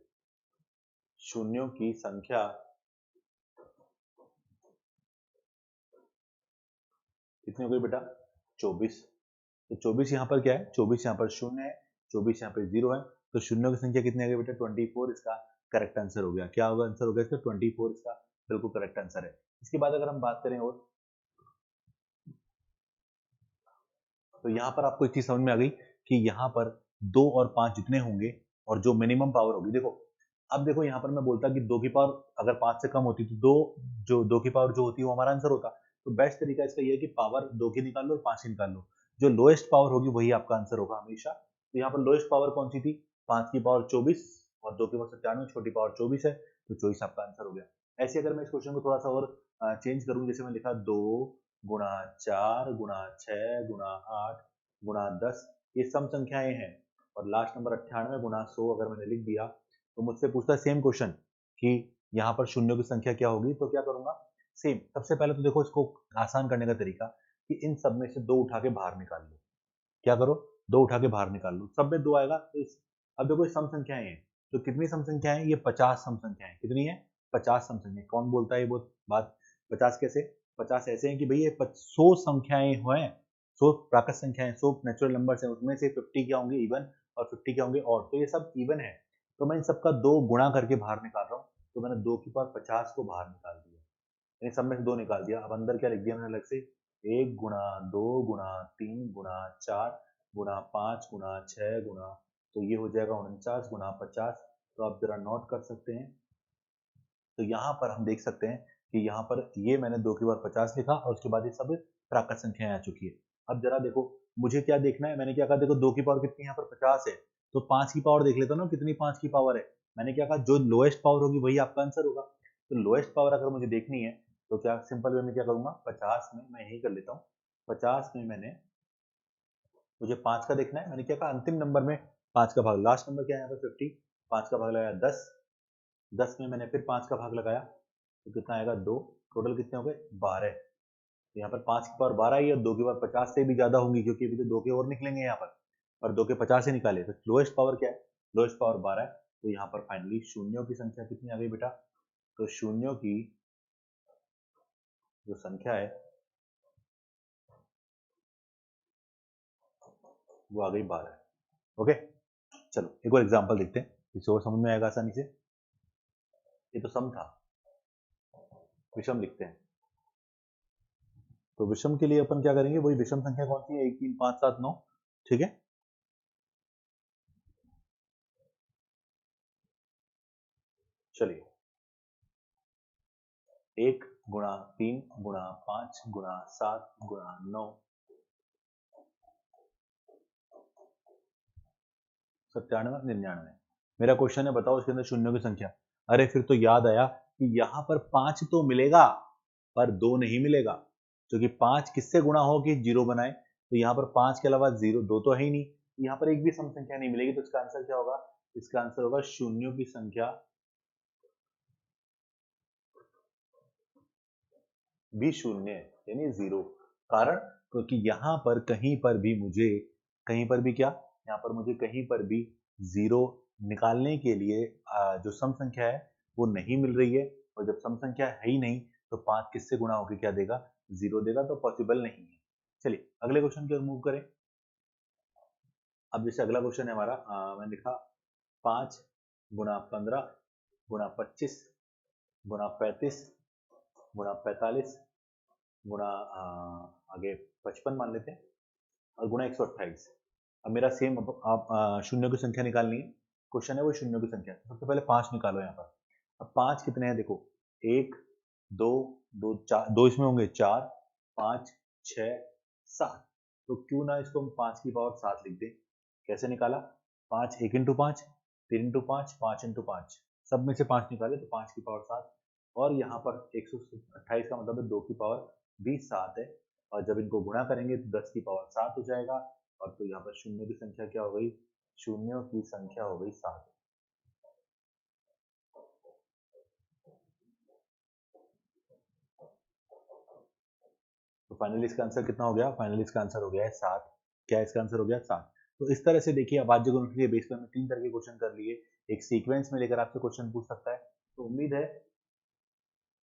शून्यों की संख्या कितनी हो गई बेटा 24। तो 24 यहाँ पर क्या है, 24 यहाँ पर शून्य है, 24 यहाँ पे 0 है, तो शून्यों की संख्या कितनी आ गई बेटा 24। इसका करेक्ट आंसर हो गया। क्या होगा आंसर हो गया इसका 24, इसका बिल्कुल करेक्ट आंसर है। इसके बाद अगर हम बात करें और, तो यहाँ पर आपको एक चीज समझ में आ गई कि यहाँ पर 2 और 5 जितने होंगे और जो मिनिमम पावर होगी, देखो अब देखो यहाँ पर मैं बोलता कि 2 की पावर अगर 5 से कम होती तो 2 की पावर जो होती है वो हमारा आंसर होता। तो बेस्ट तरीका इसका ये है कि पावर 2 की निकाल लो और 5 की निकाल लो, जो लोएस्ट पावर होगी वही आपका आंसर होगा हमेशा। तो यहाँ पर लोएस्ट पावर कौन सी थी, 5 की पावर 24 और 2 की पावर 97, छोटी पावर 24 है, तो 24 आपका आंसर हो गया। ऐसे अगर मैं इस क्वेश्चन को थोड़ा सा और चेंज करूँ, जैसे मैं लिखा 2 गुणा 4 गुणा 6 गुणा 8 गुणा 10, ये सम संख्याएं हैं, और लास्ट नंबर 98 गुणा 100 अगर मैंने लिख दिया, तो मुझसे पूछता है सेम क्वेश्चन कि यहाँ पर शून्यों की संख्या क्या होगी, तो क्या करूंगा सेम। सबसे पहले तो देखो इसको आसान करने का तरीका कि इन सब में से 2 उठा के बाहर निकाल लो। क्या करो, 2 उठा के बाहर निकाल लो, सब में 2 आएगा तो अब देखो ये सम संख्याएं हैं, तो कितनी सम संख्याएं हैं, ये 50 सम संख्याएं। कितनी है 50 सम संख्याएं। कौन बोलता है ये बात 50 कैसे, 50 ऐसे हैं कि भाई ये 100 संख्याएं हैं, 100 प्राकृत संख्याएं, 100 नेचुरल नंबर्स हैं, उसमें से 50 क्या होंगे इवन और 50 क्या होंगे ऑड, तो ये सब इवन है। तो मैं इन सबका 2 गुणा करके बाहर निकाल रहा हूँ, तो मैंने 2 की पावर 50 को बाहर निकाल दिया, यानी सब में से 2 निकाल दिया। अब अंदर क्या लिख दिया मैंने अलग से, 1 गुणा 2 गुणा 3 गुणा 4 गुणा 5 गुणा 6 गुणा, तो ये हो जाएगा 49 गुणा 50। तो आप जरा नोट कर सकते हैं, तो यहाँ पर हम देख सकते हैं कि यहाँ पर ये मैंने 2 की पावर 50 लिखा और उसके बाद ये सब प्राकृत संख्याएं आ चुकी है। अब जरा देखो मुझे क्या देखना है, मैंने क्या कहा, देखो 2 की पावर कितनी यहाँ पर 50 है, तो 5 की पावर देख लेता हूँ ना कितनी 5 की पावर है। मैंने क्या कहा, जो लोएस्ट पावर होगी वही आपका आंसर होगा। तो लोएस्ट पावर अगर मुझे देखनी है तो क्या सिंपल वे में क्या करूंगा, 50 में मैं यही कर लेता हूँ, 50 में मैंने, मुझे 5 का देखना है, मैंने क्या कहा अंतिम नंबर में 5 का भाग, लास्ट नंबर क्या है यहाँ पर 50, 5 का भाग लगाया 10, 10 में मैंने फिर 5 का भाग लगाया, तो कितना आएगा 2, टोटल कितने हो गए 12। तो यहाँ पर 5 की पावर 12 ही है, 2 की पावर 50 से भी ज्यादा होंगी क्योंकि अभी तो 2 के और निकलेंगे यहाँ पर, और 2 के 50 ही निकाले, तो लोएस्ट पावर क्या है, लोएस्ट पावर 12 है। तो यहाँ पर फाइनली शून्यों की संख्या कितनी आ गई बेटा, तो शून्यों की जो संख्या है वो आ गई 12। ओके, चलो एक और एग्जाम्पल देखते हैं, इसे और समझ में आएगा आसानी से। ये तो सम था, विषम लिखते हैं। तो विषम के लिए अपन क्या करेंगे, वही विषम संख्या कौन सी है, 1 3 5 7 9, ठीक है। चलिए 1 गुणा 3 गुणा 5 गुणा 7 गुणा 9, 97 99। मेरा क्वेश्चन है बताओ इसके अंदर शून्यों की संख्या। अरे फिर तो याद आया कि यहाँ पर 5 तो मिलेगा पर 2 नहीं मिलेगा, क्योंकि 5 किससे गुणा हो कि 0 बनाए, तो यहाँ पर 5 के अलावा 0 2 तो है ही नहीं, यहाँ पर एक भी सम संख्या नहीं मिलेगी, तो इसका आंसर क्या होगा, इसका आंसर होगा शून्यों की संख्या भी शून्य है, यानी 0। कारण, क्योंकि यहाँ पर कहीं पर भी मुझे, कहीं पर भी क्या, यहाँ पर मुझे कहीं पर भी 0 निकालने के लिए जो सम संख्या है वो नहीं मिल रही है, और जब सम संख्या है ही नहीं तो 5 किससे गुणा होकर क्या देगा, 0 देगा, तो पॉसिबल नहीं है। चलिए अगले क्वेश्चन की ओर मूव करें। अब जैसे अगला क्वेश्चन है हमारा, मैंने लिखा 5 गुणा 15 गुणा 25 गुणा 35 गुणा 45 गुणा आगे 55 मान लेते हैं, और गुणा 128। अब मेरा सेम, आप शून्यों की संख्या निकालनी है, क्वेश्चन है वो शून्यों की संख्या। सबसे पहले 5 निकालो यहाँ पर। अब 5 कितने हैं देखो, 1 2 2 4, 2 इसमें होंगे 4 5 6 7, तो क्यों ना इसको हम 5 की पावर 7 लिख दें। कैसे निकाला, 5 1 इंटू 5 3 इंटू 5 5 इंटू 5, सब में से 5 निकाले तो 5 की पावर 7, और यहाँ पर 128 का मतलब है 2 की पावर भी 7 है, और जब इनको गुणा करेंगे तो 10 की पावर 7 हो जाएगा, और तो यहाँ पर शून्य की संख्या क्या हो गई, शून्यों की संख्या हो गई 7। तो फाइनली इसका आंसर कितना हो गया, फाइनली इसका आंसर हो गया है 7। क्या इसका आंसर हो गया 7। तो इस तरह से देखिए अब आज जो के बेस पर हमने 3 तरह के क्वेश्चन कर लिए, एक सीक्वेंस में लेकर आपसे क्वेश्चन पूछ सकता है। तो उम्मीद है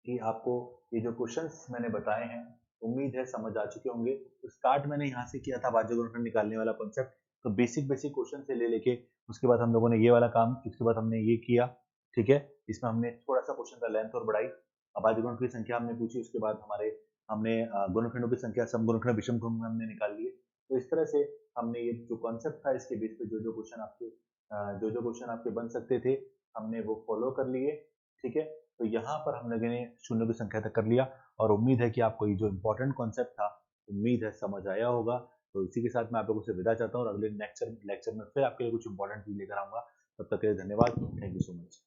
कि आपको ये जो क्वेश्चंस मैंने बताए हैं उम्मीद है समझ आ चुके होंगे। तो स्टार्ट मैंने यहाँ से किया था भाज्य गुणनखंड निकालने वाला कॉन्सेप्ट। तो बेसिक बेसिक क्वेश्चन से ले लेके उसके बाद हम लोगों ने ये वाला काम, उसके बाद हमने ये किया, ठीक है। इसमें हमने थोड़ा सा क्वेश्चन का लेंथ और बढ़ाई, अभाज्य गुणनखंड की संख्या हमने पूछी, उसके बाद हमने गुणनखंडों की संख्या, सम गुणनखंड विषम गुणनखंड हमने निकाल लिए। तो इस तरह से हमने ये जो कॉन्सेप्ट था इसके बेस पे जो जो क्वेश्चन आपके बन सकते थे हमने वो फॉलो कर लिए, ठीक है। तो यहाँ पर हम लोगों ने शून्यों की संख्या तक कर लिया और उम्मीद है कि आपको ये जो इम्पोर्टेंट कॉन्सेप्ट था, उम्मीद है समझ आया होगा। तो इसी के साथ मैं आप लोगों से विदा चाहता हूँ और अगले लेक्चर में फिर आपके लिए कुछ इंपॉर्टेंट चीज लेकर आऊंगा। तब तक के लिए धन्यवाद। Thank you so much.